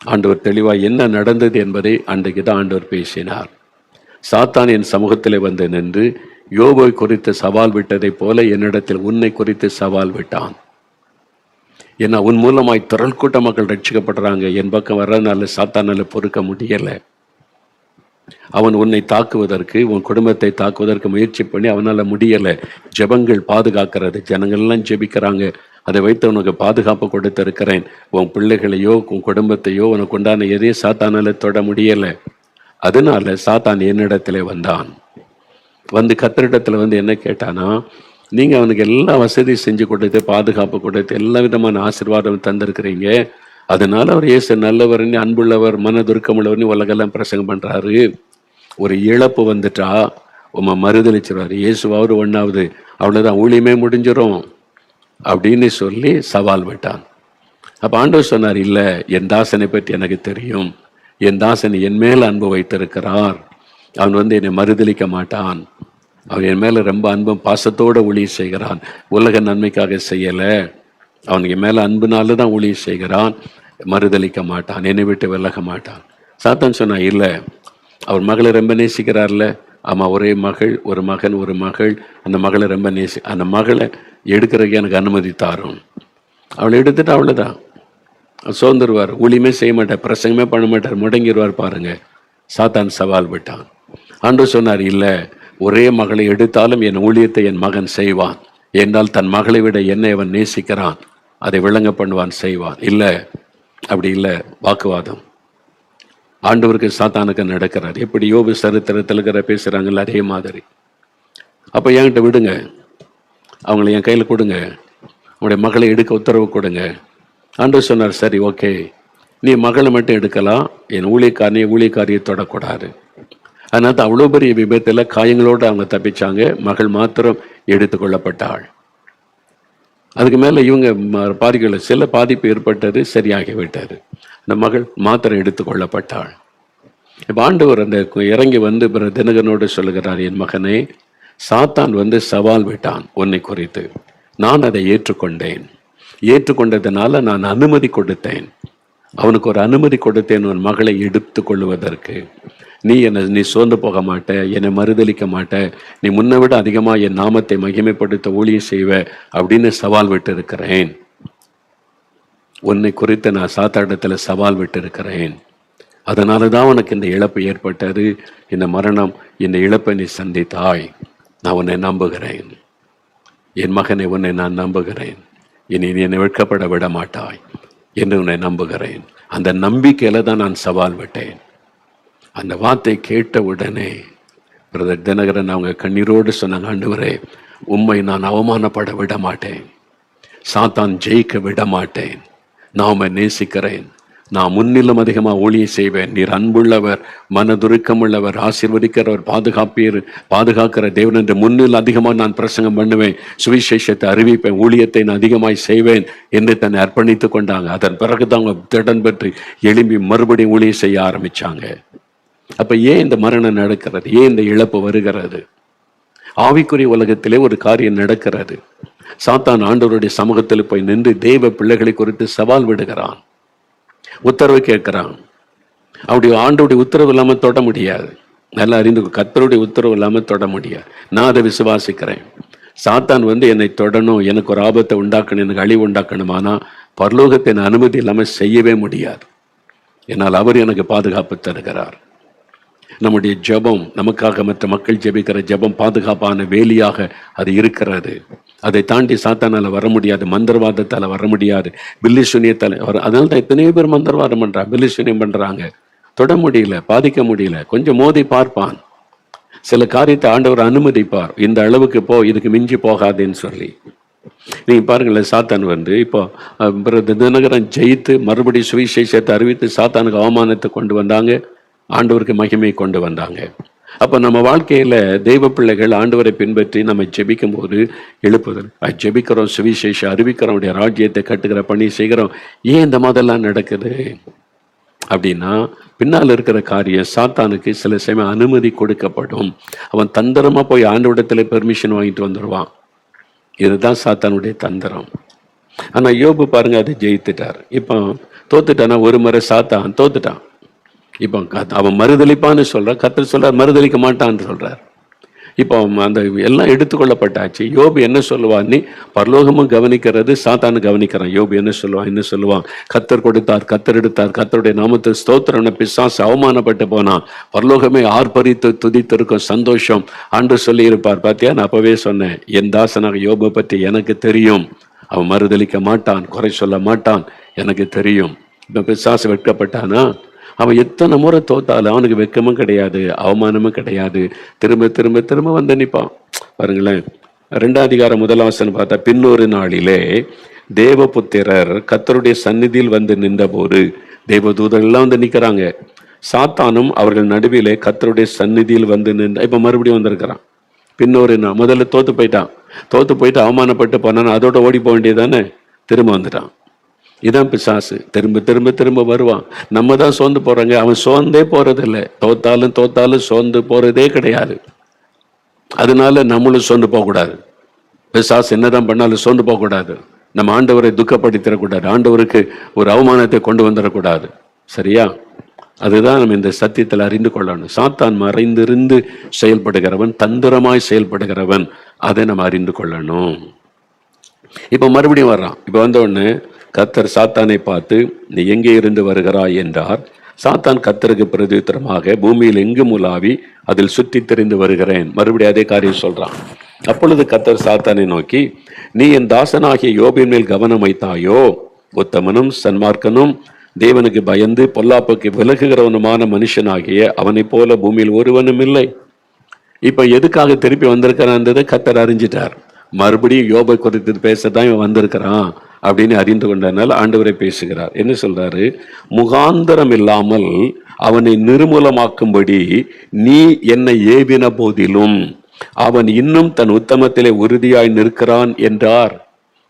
ஆண்டவர் தெளிவாய் என்ன நடந்தது என்பதை அன்றைக்கு தான் ஆண்டவர் பேசினார். சாத்தான் என் சமூகத்தில் வந்து நின்று யோபை குறித்து சவால் விட்டதை போல என்னிடத்தில் உன்னை குறித்து சவால் விட்டான். ஏன்னா உன் மூலமாய் திரள் கூட்ட மக்கள் ரட்சிக்கப்படுறாங்க. என் பக்கம் வர்றதுனால சாத்தானால பொறுக்க முடியல. அவன் உன்னை தாக்குவதற்கு, உன் குடும்பத்தை தாக்குவதற்கு முயற்சி பண்ணி அவனால முடியல. ஜெபங்கள் பாதுகாக்கிறது, ஜனங்கள்லாம் ஜெபிக்கிறாங்க, அதை வைத்து உனக்கு பாதுகாப்பு கொடுத்திருக்கிறேன். உன் பிள்ளைகளையோ உன் குடும்பத்தையோ உனக்கு உண்டான எதையும் சாத்தானால தொட முடியல. அதனால சாத்தான் என்னிடத்துல வந்தான். வந்து கர்த்தரிடத்துல வந்து என்ன கேட்டானா, நீங்க அவனுக்கு எல்லா வசதி செஞ்சு கொடுத்து பாதுகாப்பு கொடுத்து எல்லா விதமான ஆசீர்வாதம் தந்திருக்கிறீங்க, அதனால அவர் இயேசு நல்லவர்னு, அன்புள்ளவர், மனதுருக்கமுள்ளவர்னு உலகெல்லாம் பிரசங்கம் பண்றாரு. ஒரு இழப்பு வந்துட்டா உமா மறுதளிச்சிருவாரு. இயேசுவாவது ஒண்ணாவது, அவ்வளவுதான், ஊழியமே முடிஞ்சிடும் அப்படின்னு சொல்லி சவால் விட்டான். அப்ப ஆண்டவர் சொன்னார், இல்ல, என் தாசனை பற்றி எனக்கு தெரியும், என் தாசன் என் மேல் அன்பு வைத்திருக்கிறார், அவன் வந்து என்னை மறுதளிக்க மாட்டான், அவன் என் மேல ரொம்ப அன்பும் பாசத்தோட ஊழியம் செய்கிறான், உலக நன்மைக்காக செய்யல, அவனுக்கு மேல அன்புனால தான் ஊழியம் செய்கிறான், மறுதளிக்க மாட்டான், என்னை விட்டு விலக மாட்டான். சாத்தான் சொன்னா, இல்ல, அவர் மகளை ரொம்ப நேசிக்கிறார்ல, ஆமா, ஒரே மகள், ஒரு மகன், ஒரு மகள், அந்த மகளை ரொம்ப அந்த மகளை எடுக்கிறதுக்கு எனக்கு அனுமதி தாரும். அவளை எடுத்துட்டு அவ்வளவுதான், சோர்ந்துருவார், ஊழியமே செய்ய மாட்டார், பிரசங்கமே பண்ண மாட்டார், முடங்கிடுவார். பாருங்க, சாத்தான் சவால் விட்டான். ஆண்டவர் சொன்னார், இல்ல, ஒரே மகளை எடுத்தாலும் என் ஊழியத்தை என் மகன் செய்வான், என்றால் தன் மகளை விட என்னை அவன் நேசிக்கிறான், அதை விளங்க பண்ணுவான், செய்வான். இல்ல, அப்படி இல்லை, வாக்குவாதம். ஆண்டவருக்கு சாத்தானுக்கு நடக்கிறார். எப்படி யோபு சரித்திரத்தில் பேசுறாங்கல்ல, அதே மாதிரி. அப்ப என்கிட்ட விடுங்க, அவங்களை என் கையில் கொடுங்க, அவங்களுடைய மகளை எடுக்க உத்தரவு கொடுங்க. ஆண்டவர் சொன்னார், சரி, ஓகே, நீ மகளை மட்டும் எடுக்கலாம், என் ஊழியக்காரியை தொடக்கூடாது. அதனால அவ்வளோ பெரிய விபத்தில் காயங்களோடு அவங்க தப்பிச்சாங்க. மகள் மாத்திரம் எடுத்துக்கொள்ளப்பட்டாள். அதுக்கு மேல இவங்க பாதிகள் சில பாதிப்பு ஏற்பட்டது, சரியாகிவிட்டது. அந்த மகள் மாத்திரம் எடுத்துக்கொள்ளப்பட்டாள். இப்ப ஆண்டவர் அந்த இறங்கி வந்து தினகரனோடு சொல்லுகிறார், என் மகனே, சாத்தான் வந்து சவால் விட்டான் உன்னை குறித்து, நான் அதை ஏற்றுக்கொண்டேன், ஏற்றுக்கொண்டதுனால நான் அனுமதி கொடுத்தேன், அவனுக்கு ஒரு அனுமதி கொடுத்தேன் உன் மகளை எடுத்து கொள்வதற்கு. நீ சோர்ந்து போக மாட்ட, என்னை மறுதளிக்க மாட்ட, நீ முன்னை விட அதிகமா என் நாமத்தை மகிமைப்படுத்த ஊழியம் செய்வ அப்படின்னு சவால் விட்டு இருக்கிறேன். உன்னை குறித்து நான் சாத்தாடத்துல சவால் விட்டு இருக்கிறேன். அதனாலதான் உனக்கு இந்த இழப்பு ஏற்பட்டது, இந்த மரணம், இந்த இழப்பை நீ சந்தித்தாய். நான் உன்னை நம்புகிறேன், என் மகனை, உன்னை நான் நம்புகிறேன், இனி நீ என்னை வெட்கப்பட விட மாட்டாய் என்று உன்னை நம்புகிறேன். அந்த நம்பிக்கையில தான் நான் சவால் விட்டேன். அந்த வார்த்தை கேட்ட உடனே பிரதர் தினகரன் அவங்க கண்ணீரோடு சொன்னாங்க, ஆண்டவரே, உம்மை நான் அவமானப்பட விட மாட்டேன், சாத்தான் ஜெயிக்க விட மாட்டேன், நான் உம்மை நேசிக்கிறேன், நான் முன்னிலும் அதிகமா ஊழியம் செய்வேன், நீர் அன்புள்ளவர், மனதுருக்கமுள்ளவர், ஆசீர்வதிக்கிறவர், பாதுகாக்கிற தேவன் என்று முன்னில் அதிகமா நான் பிரசங்கம் பண்ணுவேன், சுவிசேஷத்தை அறிவிப்பேன், ஊழியத்தை நான் அதிகமாய் செய்வேன் என்று தன்னை அர்ப்பணித்து கொண்டாங்க. அதன் பிறகுதான் அவங்க திடன் பெற்று எழும்பி மறுபடியும் ஊழியம் செய்ய ஆரம்பிச்சாங்க. அப்ப ஏன் இந்த மரணம் நடக்கிறது, ஏன் இந்த இழப்பு வருகிறது? ஆவிக்குரிய உலகத்திலே ஒரு காரியம் நடக்கிறது. சாத்தான் ஆண்டவருடைய சமூகத்தில் போய் நின்று தேவ பிள்ளைகளை குறித்து சவால் விடுகிறான், உத்தரவு கேட்கிறான். அவருடைய ஆண்டோடைய உத்தரவு இல்லாமல் தொட முடியாது. நல்லா அறிந்து கர்த்தருடைய உத்தரவு இல்லாமல் தொட முடியாது. நான் அதை விசுவாசிக்கிறேன். சாத்தான் என்னை தொடணும், எனக்கு ஒரு ஆபத்தை உண்டாக்கணும், எனக்கு அழிவு உண்டாக்கணும், ஆனால் பரலோகத்தின் அனுமதி இல்லாமல் செய்யவே முடியாது. என்னால் அவர் எனக்கு பாதுகாப்பு தருகிறார். நம்முடைய ஜெபம், நமக்காக மற்ற மக்கள் ஜெபிக்கிற ஜெபம் பாதுகாப்பான வேலியாக அது இருக்கிறது. அதை தாண்டி சாத்தானால வர முடியாது, மந்திரவாதத்தால் வர முடியாது, பில்லி சூனியத்தால் அதனால தான் எத்தனையோ பேர் மந்திரவாதம் பண்றாங்க, பில்லி சூனியம் பண்றாங்க. தொட முடியல, பாதிக்க முடியல. கொஞ்சம் மோதி பார்ப்பான், சில காரியத்தை ஆண்டவர் அனுமதிப்பார். இந்த அளவுக்கு போ, இதுக்கு மிஞ்சி போகாதுன்னு சொல்லி. நீங்க பாருங்களேன், சாத்தான் இப்போ தினகரன் ஜெயித்து மறுபடி சுவிசேஷத்தை அறிவித்து சாத்தானுக்கு அவமானத்தை கொண்டு வந்தாங்க, ஆண்டவருக்கு மகிமை கொண்டு வந்தாங்க. அப்ப நம்ம வாழ்க்கையில தெய்வ பிள்ளைகள் ஆண்டவரை பின்பற்றி நம்ம ஜெபிக்கும் போது எழுப்புதல் ஜெபிக்கிறோம், சுவிசேஷம் அறிவிக்கிறோம், ராஜ்யத்தை கட்டுகிற பணி செய்கிறோம். ஏன் இந்த மாதிரிலாம் நடக்குது அப்படின்னா, பின்னால் இருக்கிற காரியம் சாத்தானுக்கு சில சமயம் அனுமதி கொடுக்கப்படும். அவன் தந்திரமா போய் ஆண்டவரிடத்துல பெர்மிஷன் வாங்கிட்டு வந்துடுவான். இதுதான் சாத்தானுடைய தந்திரம். ஆனா யோபு பாருங்க, அதை ஜெயித்துட்டார். இப்போ தோத்துட்டானா, ஒரு முறை சாத்தான் தோத்துட்டான். இப்போ அவன் மறுதளிப்பான்னு சொல்றான், கர்த்தர் சொல்றார் மறுதளிக்க மாட்டான்னு சொல்றார். இப்போ அந்த எல்லாம் எடுத்துக்கொள்ளப்பட்டாச்சு. யோபு என்ன சொல்லுவான், நீ பரலோகமும் கவனிக்கிறது, சாத்தானு கவனிக்கிறான். யோபு என்ன சொல்லுவான், கர்த்தர் கொடுத்தார், கர்த்தர் எடுத்தார், கர்த்தருடைய நாமத்தை ஸ்தோத்திரம், பிசாசு அவமானப்பட்டு போனான், பரலோகமே ஆர்ப்பரித்து துதித்திருக்கும், சந்தோஷம் ஆண்டு சொல்லி இருப்பார். பாத்தியா, நான் அப்பவே சொன்னேன், என் தாசனாக யோபை பற்றி எனக்கு தெரியும், அவன் மறுதளிக்க மாட்டான், குறை சொல்ல மாட்டான், எனக்கு தெரியும். இப்போ பிசாசு வெட்கப்பட்டானா, அவன் எத்தனை முறை தோத்தாலும் அவனுக்கு வெக்கமும் கிடையாது, அவமானமும் கிடையாது, திரும்ப திரும்ப திரும்ப வந்து நிற்பான். பாருங்களேன், 2 அதிகாரம் 1 வசனம் பார்த்தா, பின்னொரு நாளிலே தேவபுத்திரர் கர்த்தருடைய சந்நிதியில் வந்து நின்றபோது, தேவதூதர்கள்லாம் வந்து நிற்கிறாங்க, சாத்தானும் அவர்கள் நடுவிலே கர்த்தருடைய சந்நிதியில் வந்து நின்ற. இப்ப மறுபடியும் வந்திருக்கிறான். பின்னொரு நாள், முதல்ல தோத்து போயிட்டு அவமானப்பட்டு போனான், அதோட ஓடி போக வேண்டியதானே, திரும்ப வந்துட்டான். இதான் பிசாசு, திரும்ப திரும்ப திரும்ப வருவான். நம்ம தான் சோர்ந்து போறாங்க, அவன் சோர்ந்தே போறதில்லை. தோத்தாலும் சோர்ந்து போறதே கிடையாது. அதனால நம்மளும் சோர்ந்து போகக்கூடாது. பிசாசு என்னதான் பண்ணாலும் சோர்ந்து போகக்கூடாது. நம்ம ஆண்டவரை துக்கப்படுத்திடக்கூடாது, ஆண்டவருக்கு ஒரு அவமானத்தை கொண்டு வந்துடக்கூடாது. சரியா? அதுதான் நம்ம இந்த சத்தியத்தில் அறிந்து கொள்ளணும். சாத்தான் மறைந்திருந்து செயல்படுகிறவன், தந்திரமாய் செயல்படுகிறவன், அதை நம்ம அறிந்து கொள்ளணும். இப்ப மறுபடியும் வர்றான். இப்ப வந்த உடனே கர்த்தர் சாத்தானை பார்த்து, நீ எங்கே இருந்து வருகிறாய் என்றார். சாத்தான் கர்த்தருக்கு பிரதியுத்தரமாக, பூமியில் எங்கும் உலாவி அதில் சுற்றி தெரிந்து வருகிறேன். மறுபடியும் அதே காரியம் சொல்றான். அப்பொழுது கர்த்தர் சாத்தானை நோக்கி, நீ என் தாசனாகிய யோபின் மேல் கவனம் வைத்தாயோ? உத்தமனும் சன்மார்க்கனும் தேவனுக்கு பயந்து பொல்லாப்புக்கு விலகுகிறவனுமான மனுஷனாகிய அவனை போல பூமியில் ஒருவனும் இல்லை. இப்ப எதுக்காக திருப்பி வந்திருக்கிறான்றதை கர்த்தர் அறிஞ்சிட்டார். மறுபடியும் யோபை குறித்து பேசதான் இவன் வந்திருக்கிறான் அப்படின்னு அறிந்து கொண்டனால ஆண்டவரை பேசுகிறார். என்ன சொல்றாரு, முகாந்தரம் இல்லாமல் அவனை நிர்மூலமாக்கும்படி நீ என்னை ஏவின போதிலும் அவன் இன்னும் தன் உத்தமத்திலே உறுதியாய் நிற்கிறான் என்றார்.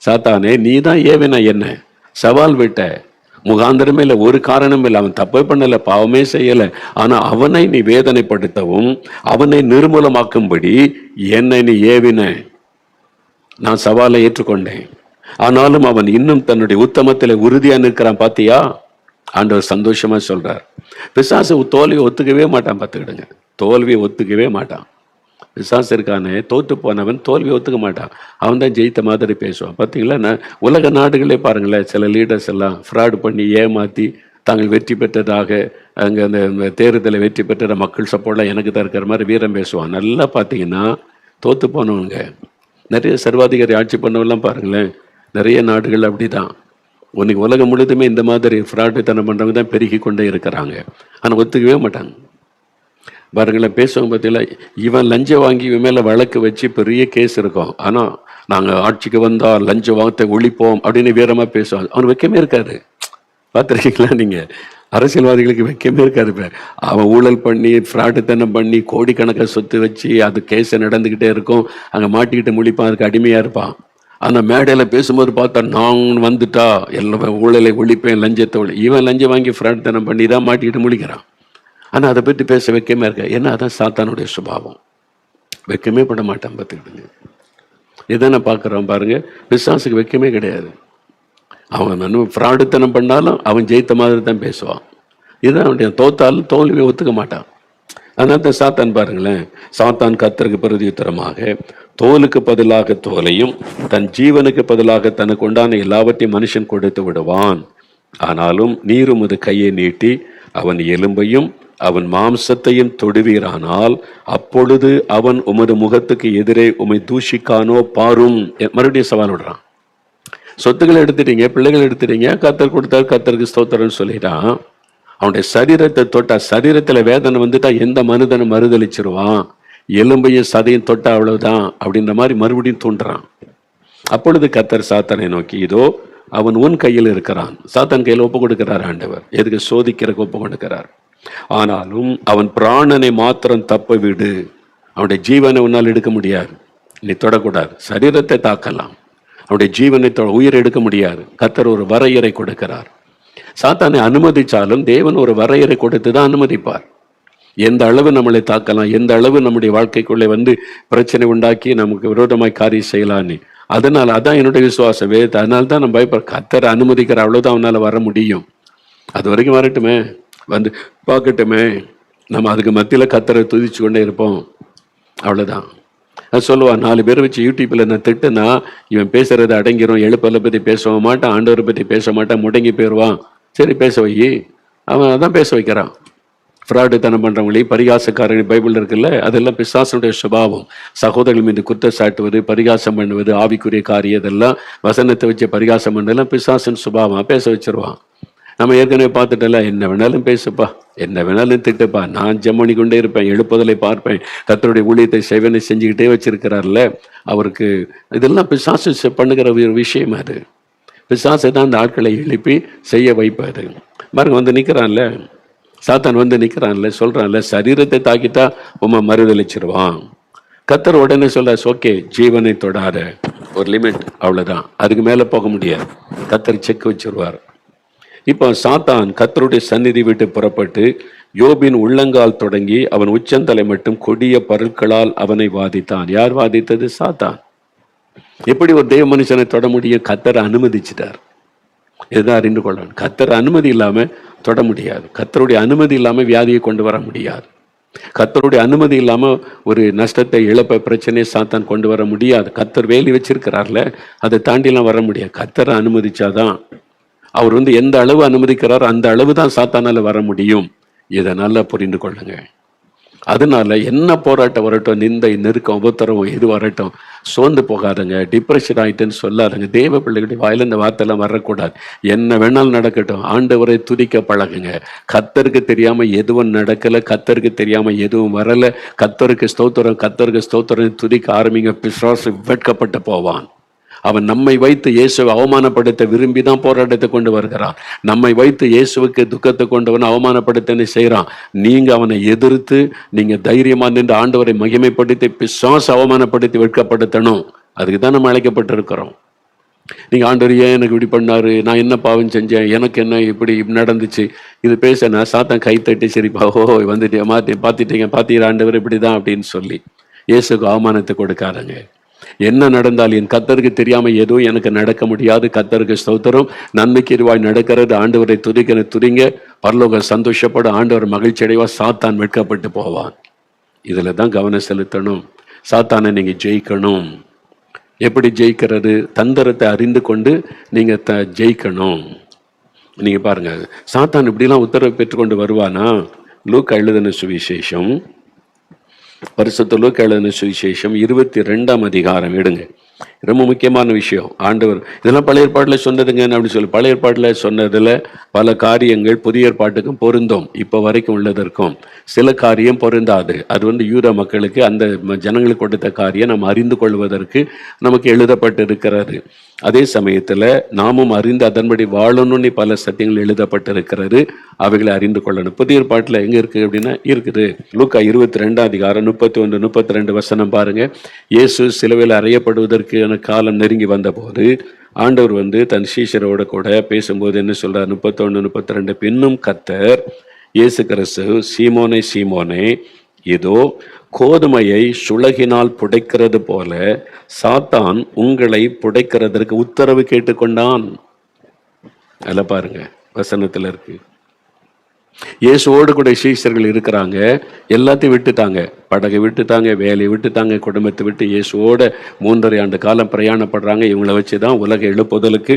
சாத்தானே, நீ தான் ஏவின, என்ன சவால் விட்ட, முகாந்திரமே இல்லை, ஒரு காரணம் இல்லை, அவன் தப்பே பண்ணல, பாவமே செய்யல, ஆனா அவனை நீ வேதனைப்படுத்தவும் அவனை நிர்மூலமாக்கும்படி என்னை நீ ஏவின. நான் சவாலை ஏற்றுக்கொண்டேன், ஆனாலும் அவன் இன்னும் தன்னுடைய உத்தமத்திலே உறுதியா நிற்கிறான். பாத்தியா? ஆண்டவர் சந்தோஷமா சொல்றார். பிசாசு தோல்வியை ஒத்துக்கவே மாட்டான். பார்த்துக்கிடுங்க, தோல்வியை ஒத்துக்கவே மாட்டான். பிசாசு இருக்கானே, தோத்து போனவன் தோல்வியை ஒத்துக்க மாட்டான். அவன் தான் ஜெயித்த மாதிரி பேசுவான். பார்த்தீங்களா, உலக நாடுகளே பாருங்களேன், சில லீடர்ஸ் எல்லாம் ஃப்ராடு பண்ணி ஏமாற்றி தாங்கள் வெற்றி பெற்றதாக, அங்கே அந்த தேர்தலை வெற்றி பெற்ற மக்கள் சப்போர்ட்லாம் எனக்கு தான் இருக்கிற மாதிரி வீரம் பேசுவான். நல்லா பார்த்தீங்கன்னா தோத்து போனவங்க, நிறைய சர்வாதிகாரி ஆட்சி பண்ணவெல்லாம் பாருங்களேன், நிறைய நாடுகள் அப்படிதான். இன்னைக்கு உலகம் முழுதுமே இந்த மாதிரி ஃப்ராடுத்தனம் பண்ணுறவங்க தான் பெருகி கொண்டே இருக்கிறாங்க. ஆனால் ஒத்துக்கவே மாட்டாங்க. பாருங்களேன், பேசுவாங்க பார்த்தீங்களா, இவன் லஞ்சம் வாங்கி இவன் மேலே வழக்கு வச்சு பெரிய கேஸ் இருக்கும், ஆனால் நாங்கள் ஆட்சிக்கு வந்தால் லஞ்ச வாங்கத்தை ஒழிப்போம் அப்படின்னு வீரமாக பேசுவாங்க. அவன் வெக்கமே இருக்காது. பார்த்துருக்கீங்களா நீங்கள்? அரசியல்வாதிகளுக்கு வெக்கமே இருக்காது. இப்போ அவன் ஊழல் பண்ணி ஃப்ராடுத்தனம் பண்ணி கோடிக்கணக்காக சொத்து வச்சு அது கேஸை நடந்துக்கிட்டே இருக்கும், அங்கே மாட்டிக்கிட்டு முழிப்பான், அதுக்கு அடிமையாக இருப்பான். ஆனால் மேடையில் பேசும்போது பார்த்தா நான் வந்துட்டா எல்லா ஊழலை ஒழிப்பேன், லஞ்சத்தை இவன் லஞ்சம் வாங்கி ஃப்ராடுத்தனம் பண்ணி தான் மாட்டிக்கிட்டு முழிக்கிறான். ஆனால் அதை பற்றி பேச வைக்கமே இருக்க. ஏன்னா அதான் சாத்தானுடைய சுபாவம். வைக்கமே பட மாட்டான். பார்த்துக்கிட்டுங்க, எதனா பார்க்குறான் பாருங்க, பிசாசுக்கு வைக்கமே கிடையாது. அவன் ஃப்ராடுத்தனம் பண்ணாலும் அவன் ஜெயித்த மாதிரி தான் பேசுவான். இதுதான் அவனுடைய தோத்தாலும் தோல்வியை ஒத்துக்க மாட்டான். அதனால தான் சாத்தான் பாருங்களேன், சாத்தான் கர்த்தருக்கு பிரதியுத்தரமாக தோலுக்கு பதிலாக தோலையும் தன் ஜீவனுக்கு பதிலாக தனக்கு உண்டான எல்லாவற்றையும் மனுஷன் கொடுத்து விடுவான். ஆனாலும் நீர் உமது கையை நீட்டி அவன் எலும்பையும் அவன் மாம்சத்தையும் தொடுவீரானால் அப்பொழுது அவன் உமது முகத்துக்கு எதிரே உமை தூஷிக்கானோ பாரும். மறுபடியும் சவால் விடுறான். சொத்துக்களை எடுத்துட்டீங்க, பிள்ளைகள் எடுத்துட்டீங்க, கர்த்தர் கொடுத்தார், கர்த்தருக்கு ஸ்தோத்திரம்னு சொல்லிட்டான். அவனுடைய சரீரத்தை தொட்டா, சரீரத்துல வேதனை வந்துட்டா எந்த மனிதனை மறுதளிச்சிருவான். எலும்பையும் சதையும் தொட்டா அவ்வளவுதான் அப்படின்ற மாதிரி மறுபடியும் தூண்டுறான். அப்பொழுது கர்த்தர் சாத்தானை நோக்கி, இதோ அவன் உன் கையில் இருக்கிறான். சாத்தான் கையில் ஒப்பு கொடுக்கிறார் ஆண்டவர். எதுக்கு? சோதிக்கிறக்கு ஒப்பு கொடுக்கிறார். ஆனாலும் அவன் பிராணனை மாத்திரம் தப்ப விடு. அவனுடைய ஜீவனை உன்னால் எடுக்க முடியாது, நீ தொடக்கூடாது. சரீரத்தை தாக்கலாம், அவனுடைய ஜீவனை உயிரை எடுக்க முடியாது. கர்த்தர் ஒரு வரையறை கொடுக்கிறார். சாத்தானை அனுமதிச்சாலும் தேவன் ஒரு வரையறை கொடுத்து தான் அனுமதிப்பார். எந்த அளவு நம்மளை தாக்கலாம், எந்த அளவு நம்முடைய வாழ்க்கைக்குள்ளே வந்து பிரச்சனை உண்டாக்கி நமக்கு விரோதமாய் காரியம் செய்யலான்னு. அதனால அதான் என்னுடைய விசுவாசம். அதனால தான் நம்ம பயப்பட, கர்த்தரை அனுமதிக்கிற அவ்வளவுதான் அவனால வர முடியும். அது வரைக்கும் வரட்டுமே, வந்து பார்க்கட்டுமே, நம்ம அதுக்கு மத்தியில கர்த்தரை துதிச்சு கொண்டே இருப்போம், அவ்வளவுதான். சொல்லுவான், 4 பேரை வச்சு யூடியூப்ல நான் திட்டுனா இவன் பேசுறது அடங்கிரும், எழுப்பலை பத்தி பேச மாட்டான், ஆண்டவரை பத்தி பேச மாட்டான், முடங்கி போயிடுவான். சரி பேச வை, அவன் அதான் பேச வைக்கிறான். ஃப்ராடு தனம் பண்றவங்களையும் பரிகாசக்காரங்க பைபிள் இருக்குல்ல, அதெல்லாம் பிசாசனுடைய சுபாவம். சகோதரர்கள் மீது குற்றம் சாட்டுவது, பரிகாசம் பண்ணுவது, ஆவிக்குரிய காரியம், இதெல்லாம் வசனத்தை வச்சு பரிகாசம் பண்ணதெல்லாம் பிசாசன் சுபாவம். பேச வச்சிருவான். நம்ம ஏற்கனவே பார்த்துட்டல, என்ன வேணாலும் பேசுப்பா, என்ன வேணாலும் திட்டுப்பா, நான் ஜெபம் கொண்டே இருப்பேன், எழுப்புதலை பார்ப்பேன், கர்த்தருடைய ஊழியத்தை சேவனை செஞ்சுக்கிட்டே வச்சிருக்கிறார்ல அவருக்கு. இதெல்லாம் பிசாசு பண்ணுகிற ஒரு விஷயம். அது பிசாசை தான் அந்த ஆட்களை எழுப்பி செய்ய வைப்பாரு. பாருங்க, வந்து நிற்கிறான்ல சாத்தான், வந்து நிற்கிறான்ல, சொல்றான்ல, சரீரத்தை தாக்கிட்டா உம்மை மறுதளிச்சிருவான். கர்த்தர் உடனே சொல்ற, ஓகே, ஜீவனை தொடாத, ஒரு லிமிட், அவ்வளவுதான், அதுக்கு மேல போக முடியாது. கர்த்தர் செக் வச்சிருவார். இப்போ சாத்தான் கர்த்தருடைய சந்நிதி விட்டு புறப்பட்டு யோபின் உள்ளங்கால் தொடங்கி அவன் உச்சந்தலை மட்டும் கொடிய பருட்களால் அவனை வாதித்தான். யார் வாதித்தது? சாத்தான். எப்படி ஒரு தேவ மனுஷனை தொட முடியும்? கர்த்தரை அனுமதிச்சிட்டார். இதுதான் அறிந்து கொள்ளணும். கர்த்தர் அனுமதி இல்லாம தொட முடியாது. கர்த்தருடைய அனுமதி இல்லாம வியாதியை கொண்டு வர முடியாது. கர்த்தருடைய அனுமதி இல்லாம ஒரு நஷ்டத்தை, இழப்ப, பிரச்சனையை சாத்தான் கொண்டு வர முடியாது. கர்த்தர் வேலி வச்சிருக்கிறார்ல, அதை தாண்டிலாம் வர முடியாது. கர்த்தரை அனுமதிச்சாதான். அவர் வந்து எந்த அளவு அனுமதிக்கிறார் அந்த அளவு தான் சாத்தானால வர முடியும். இதை நல்லா புரிந்து கொள்ளுங்க. அதனால என்ன போராட்டம் வரட்டும், நிந்தை, நெருக்கம், உபத்திரவம் எது வரட்டும், சோர்ந்து போகாதுங்க, டிப்ரெஷன் ஆயிட்டுன்னு சொல்லாதுங்க. தேவ பிள்ளைகளுடைய வாயில இந்த வார்த்தையெல்லாம் வரக்கூடாது. என்ன வேணாலும் நடக்கட்டும், ஆண்டவரை துதிக்க பழகுங்க. கர்த்தருக்கு தெரியாம எதுவும் நடக்கல, கர்த்தருக்கு தெரியாம எதுவும் வரல. கர்த்தருக்கு ஸ்தோத்திரம், கர்த்தருக்கு ஸ்தோத்திரம் துதிக்க ஆரம்பிங்க. பிசாசு வெட்கப்பட்டு போவான். அவன் நம்மை வைத்து இயேசுவை அவமானப்படுத்த விரும்பி தான் போராட்டத்தை கொண்டு வருகிறான். நம்மை வைத்து இயேசுவுக்கு துக்கத்தை கொண்டவன் அவமானப்படுத்த செய்யறான். நீங்க அவனை எதிர்த்து நீங்க தைரியமா நின்று ஆண்டவரை மகிமைப்படுத்தி பிசாசு அவமானப்படுத்தி வெட்கப்படுத்தணும். அதுக்கு தான் நம்ம அழைக்கப்பட்டிருக்கிறோம். நீங்க ஆண்டவர் ஏன் எனக்கு இப்படி பண்ணாரு, நான் என்ன பாவம் செஞ்சேன், எனக்கு என்ன இப்படி நடந்துச்சு, இது பேசினா சாத்தான் கை தட்டி சிரிப்பா, ஓ வந்துட்டு பாத்தீங்க ஆண்டவர் இப்படிதான் அப்படின்னு சொல்லி இயேசுக்கு அவமானத்தை கொடுக்காதங்க. என்ன நடந்தால் என் கர்த்தருக்கு தெரியாம எதுவும் எனக்கு நடக்க முடியாது. கர்த்தருக்கு ஸ்தோத்திரம், நன்மைக்கு எதுவாய் நடக்கிறது. ஆண்டவரை துதிங்க, பரலோக சந்தோஷப்பட, ஆண்டவர் மகிழ்ச்சி அடைவா, சாத்தான் வெட்கப்பட்டு போவான். இதுல தான் கவனம் செலுத்தணும். சாத்தானை நீங்க ஜெயிக்கணும். எப்படி ஜெயிக்கிறது? தந்திரத்தை அறிந்து கொண்டு நீங்க ஜெயிக்கணும். நீங்க பாருங்க, சாத்தான் இப்படிலாம் உத்தரவு பெற்றுக்கொண்டு வருவானா? லூக்கா எழுதின சுவிசேஷம், பரிசுத்த லூக்கா எழுதின சுவிசேஷம் 22ஆம் அதிகாரம் எடுங்க. ரொம்ப முக்கியமான விஷயம். ஆண்டவர் இதெல்லாம் பழைய ஏற்பாட்டில் சொன்னதுங்க அப்படின்னு சொல்லி, பழைய ஏற்பாட்டில் சொன்னதுல பல காரியங்கள் புதிய ஏற்பாட்டுக்கும் பொருந்தும். இப்போ வரைக்கும் உள்ளதற்கும் சில காரியம் பொருந்தாது. அது வந்து யூத மக்களுக்கு, அந்த ஜனங்களுக்கு கொடுத்த காரியம் நம்ம அறிந்து கொள்வதற்கு நமக்கு எழுதப்பட்டு இருக்கிறது. அதே சமயத்துல நாமும் அறிந்து அதன்படி வாழணும்னு பல சத்தியங்கள் எழுதப்பட்டிருக்கிறது. அவைகளை அறிந்து கொள்ளணும். புதிய ஏற்பாட்டில் எங்க இருக்கு அப்படின்னா இருக்குது. லூக்கா 22ஆம் அதிகாரம் 31, 32 வசனம் பாருங்க. இயேசு சிலுவையில் அறையப்படுவதற்கு காலம் நெருங்கி வந்த போது ஆண்டவர் வந்து தன் சீஷரோட கூட பேசும்போது என்ன சொல்றார்? 31, 32, பின்னும் கர்த்தர் இயேசு கிறிஸ்து, சீமோனே சீமோனே, இதோ கோதுமையை சுளகினால் புடைக்கிறது போல சாத்தான் உங்களை புடைக்கிறதற்கு உத்தரவு கேட்டுக்கொண்டான். அதில் பாருங்க, வசனத்தில் இருக்கு. இயேசுவோடு கூட சீஷர்கள் இருக்கிறாங்க, எல்லாத்தையும் விட்டுட்டாங்க, படகை விட்டுட்டாங்க, வேலையை விட்டுட்டாங்க, குடும்பத்தை விட்டு இயேசுவோட 3.5 ஆண்டு காலம் பிரயாணப்படுறாங்க. இவங்களை வச்சுதான் உலக எழுப்புதலுக்கு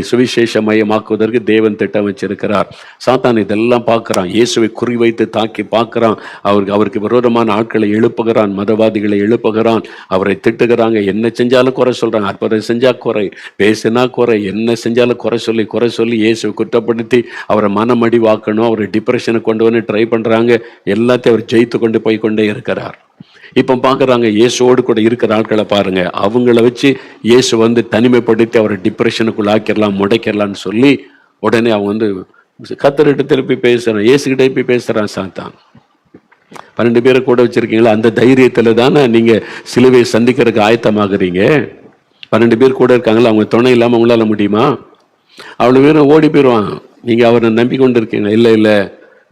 சுவிசேஷ மையமாக்குவதற்கு தேவன் திட்டம் வச்சிருக்கிறார். சாத்தான் இதெல்லாம் பார்க்கிறான், இயேசுவை குறிவைத்து தாக்கி பார்க்கிறான், அவருக்கு விரோதமான ஆட்களை எழுப்புகிறான், மதவாதிகளை எழுப்புகிறான், அவரை திட்டுகிறாங்க, என்ன செஞ்சாலும் குறை சொல்றாங்க, அற்புதம் செஞ்சா குறை, பேசினா குறை, என்ன செஞ்சாலும் குறை சொல்லி இயேசுவை குற்றப்படுத்தி அவரை மனமடிவாக்கணும், அவரை டிப்ரெஷனை கொண்டு வந்து ட்ரை பண்றாங்க. எல்லாத்தையும் அவர் ஜெயித்து கொண்டு போய் கொண்டே இருக்கிறார். இப்ப பாக்குறாங்க, இயேசுவோடு கூட இருக்கிற ஆட்களை பாருங்க, அவங்கள வச்சு இயேசு வந்து தனிமைப்படுத்தி அவரை டிப்ரெஷனுக்குள்ள ஆக்கிடலாம், முடைக்கிடலாம்னு சொல்லி உடனே அவங்க வந்து கர்த்தர்கிட்ட திருப்பி பேசுறான், இயேசுகிட்ட போய் பேசுறான் சாத்தான். 12 பேரை கூட வச்சிருக்கீங்களா, அந்த தைரியத்துல தானே நீங்க சிலுவையை சந்திக்கிறதுக்கு ஆயத்தமாகறீங்க. 12 பேர் கூட இருக்காங்களா, அவங்க துணை இல்லாம அவங்களால முடியுமா? அவ்வளவு பேரும் ஓடி போயிடுவான். நீங்க அவரை நம்பி கொண்டு இருக்கீங்க. இல்ல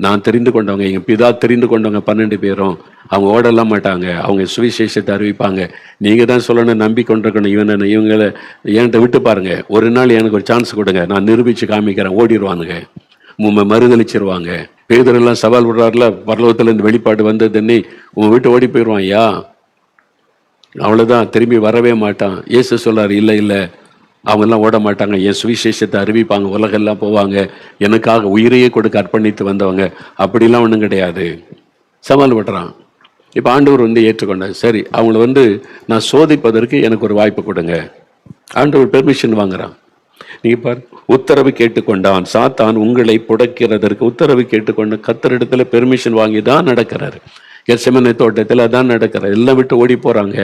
நான் தெரிந்து கொண்டவங்க, எங்க பிதா தெரிந்து கொண்டவங்க 12 பேரும், அவங்க ஓடலாம் மாட்டாங்க, அவங்க சுவிசேஷத்தை அறிவிப்பாங்க. நீங்க தான் சொல்லணும், நம்பி கொண்டிருக்கணும். இவங்களை என்கிட்ட விட்டு பாருங்க, ஒரு நாள் எனக்கு ஒரு சான்ஸ் கொடுங்க, நான் நிரூபிச்சு காமிக்கிறேன். ஓடிடுவானுங்க, மறுதளிச்சிருவாங்க. பேதுரெல்லாம் சவால் விடுறாருல, பரலோகத்துல இருந்து வெளிப்பாடு வந்ததுன்னு உன் வீட்டு ஓடி போயிடுவான். ஐயா அவ்வளவுதான், திரும்பி வரவே மாட்டான். இயேசு சொல்றாரு, இல்ல அவங்கெல்லாம் ஓட மாட்டாங்க, என் சுவிசேஷத்தை அறிவிப்பாங்க, உலகெல்லாம் போவாங்க, எனக்காக உயிரையே கொடுக்க அர்ப்பணித்து வந்தவங்க, அப்படிலாம் ஒன்றும் கிடையாது. சவால் விடுறான். இப்போ ஆண்டவர் வந்து ஏற்றுக்கொண்டார். சரி, அவங்கள வந்து நான் சோதிப்பதற்கு எனக்கு ஒரு வாய்ப்பு கொடுங்க. ஆண்டவர் பெர்மிஷன் வாங்குறான். நீங்க பாரு, உத்தரவு கேட்டுக்கொண்டான். சாத்தான் உங்களை புடைக்கிறதற்கு உத்தரவு கேட்டுக்கொண்ட கர்த்தரிடத்துல பெர்மிஷன் வாங்கி தான் நடக்கிறாரு. கெத்செமனே தோட்டத்தில் அதான் நடக்கிறார். எல்லாம் விட்டு ஓடி போறாங்க,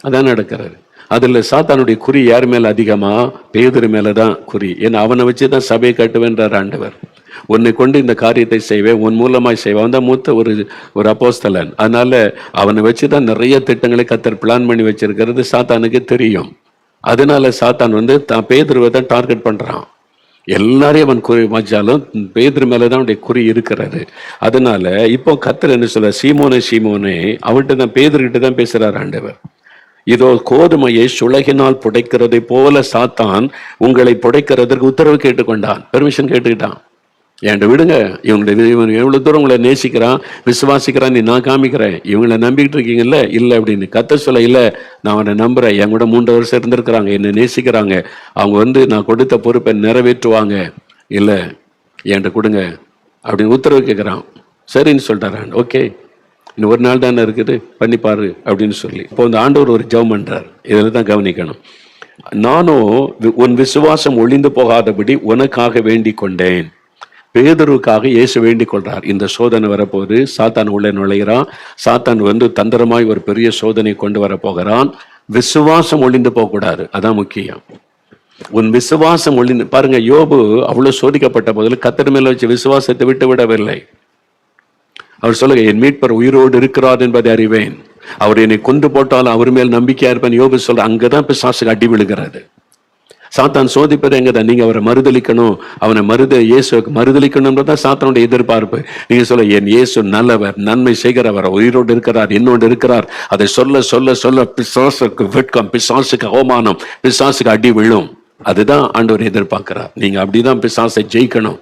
அதான் நடக்கிறாரு. அதுல சாத்தானுடைய குறி யார் மேல அதிகமா? பேதுரு மேலதான் குறி. ஏன்னா அவனை வச்சுதான் சபையை கட்டுவேன்றார் ஆண்டவர். உன்னை கொண்டு இந்த காரியத்தை செய்வேன், உன் மூலமாய் செய்வேன். அவன் தான் மூத்த ஒரு அப்போஸ்தலன். அதனால அவனை வச்சுதான் நிறைய திட்டங்களை கர்த்தர் பிளான் பண்ணி வச்சிருக்கிறது சாத்தானுக்கு தெரியும். அதனால சாத்தான் வந்து பேதுருவை தான் டார்கெட் பண்றான். எல்லாரையும் அவன் குறி வச்சாலும் பேதுரு மேலதான் அவனுடைய குறி இருக்கிறாரு. அதனால இப்போ கர்த்தர் என்ன சொல்ற, சீமோனே அவன்கிட்ட தான், பேதுருகிட்ட தான் பேசுறாரு ஆண்டவர். இதோ கோதுமையை சுளகினால் புடைக்கிறதை போல சாத்தான் உங்களை புடைக்கிறதற்கு உத்தரவு கேட்டுக்கொண்டான், பெர்மிஷன் கேட்டுக்கிட்டான். என்கிட்ட விடுங்க, இவன் எவ்வளவு தூரம் உங்களை நேசிக்கிறான், விசுவாசிக்கிறான், நான் காமிக்கிறேன், இவங்களை நம்பிக்கிட்டு இருக்கீங்கல்ல, இல்லை அப்படின்னு கர்த்தர் சொல்ல, இல்லை நான் அவனை நம்புறேன், என் கூட 3 வருஷம் இருந்திருக்கிறாங்க, என்னை நேசிக்கிறாங்க, அவங்க வந்து நான் கொடுத்த பொறுப்பை நிறைவேற்றுவாங்க, இல்லை என்கிட்ட கொடுங்க அப்படின்னு உத்தரவு கேட்குறான். சரின்னு சொல்லிட்டாரு. ஓகே, இன்னும் ஒரு நாள் தானே இருக்குது, பண்ணிப்பாரு அப்படின்னு சொல்லி இப்போ இந்த ஆண்டவர் ஒரு ஜெபம் பண்றார். இதில் தான் கவனிக்கணும். நானும் உன் விசுவாசம் ஒளிந்து போகாதபடி உனக்காக வேண்டிக் கொண்டேன். பேதுருவுக்காக இயேசு வேண்டிக் கொள்றார். இந்த சோதனை வரப்போது, சாத்தான் உள்ளே நுழைகிறான். சாத்தான் வந்து தந்திரமாய் ஒரு பெரிய சோதனை கொண்டு வர போகிறான். விசுவாசம் ஒளிந்து போக கூடாது, அதான் முக்கியம். உன் விசுவாசம் ஒளிந்து பாருங்க, யோபு அவ்வளவு சோதிக்கப்பட்ட போதில் கர்த்தர் மேல வச்சு விசுவாசத்தை விட்டு விடவில்லை. அவர் சொல்லுங்க, என் மீட்பர் உயிரோடு இருக்கிறார் என்பதை அறிவேன், அவர் என்னை கொண்டு போட்டாலும் அவர் மேல் நம்பிக்கையா இருப்பேன். யோபு சொல்ற, அங்கதான் பிசாசுக்கு அடி விழுகிறது. சாத்தான் சோதிப்பது எங்கதான், நீங்க அவரை மறுதளிக்கணும், அவனை இயேசுக்கு மறுதளிக்கணும்ன்றதான் சாத்தானுடைய எதிர்பார்ப்பு. நீங்க சொல்ல, என் இயேசு நல்லவர், நன்மை செய்கிறவர், உயிரோடு இருக்கிறார், என்னோடு இருக்கிறார், அதை சொல்ல சொல்ல சொல்ல பிசாசுக்கு வெட்கம், பிசாசுக்கு அவமானம், பிசாசுக்கு அடி விழும். அதுதான் ஆண்டவர் எதிர்பார்க்கிறார். நீங்க அப்படிதான் பிசாசை ஜெயிக்கணும்.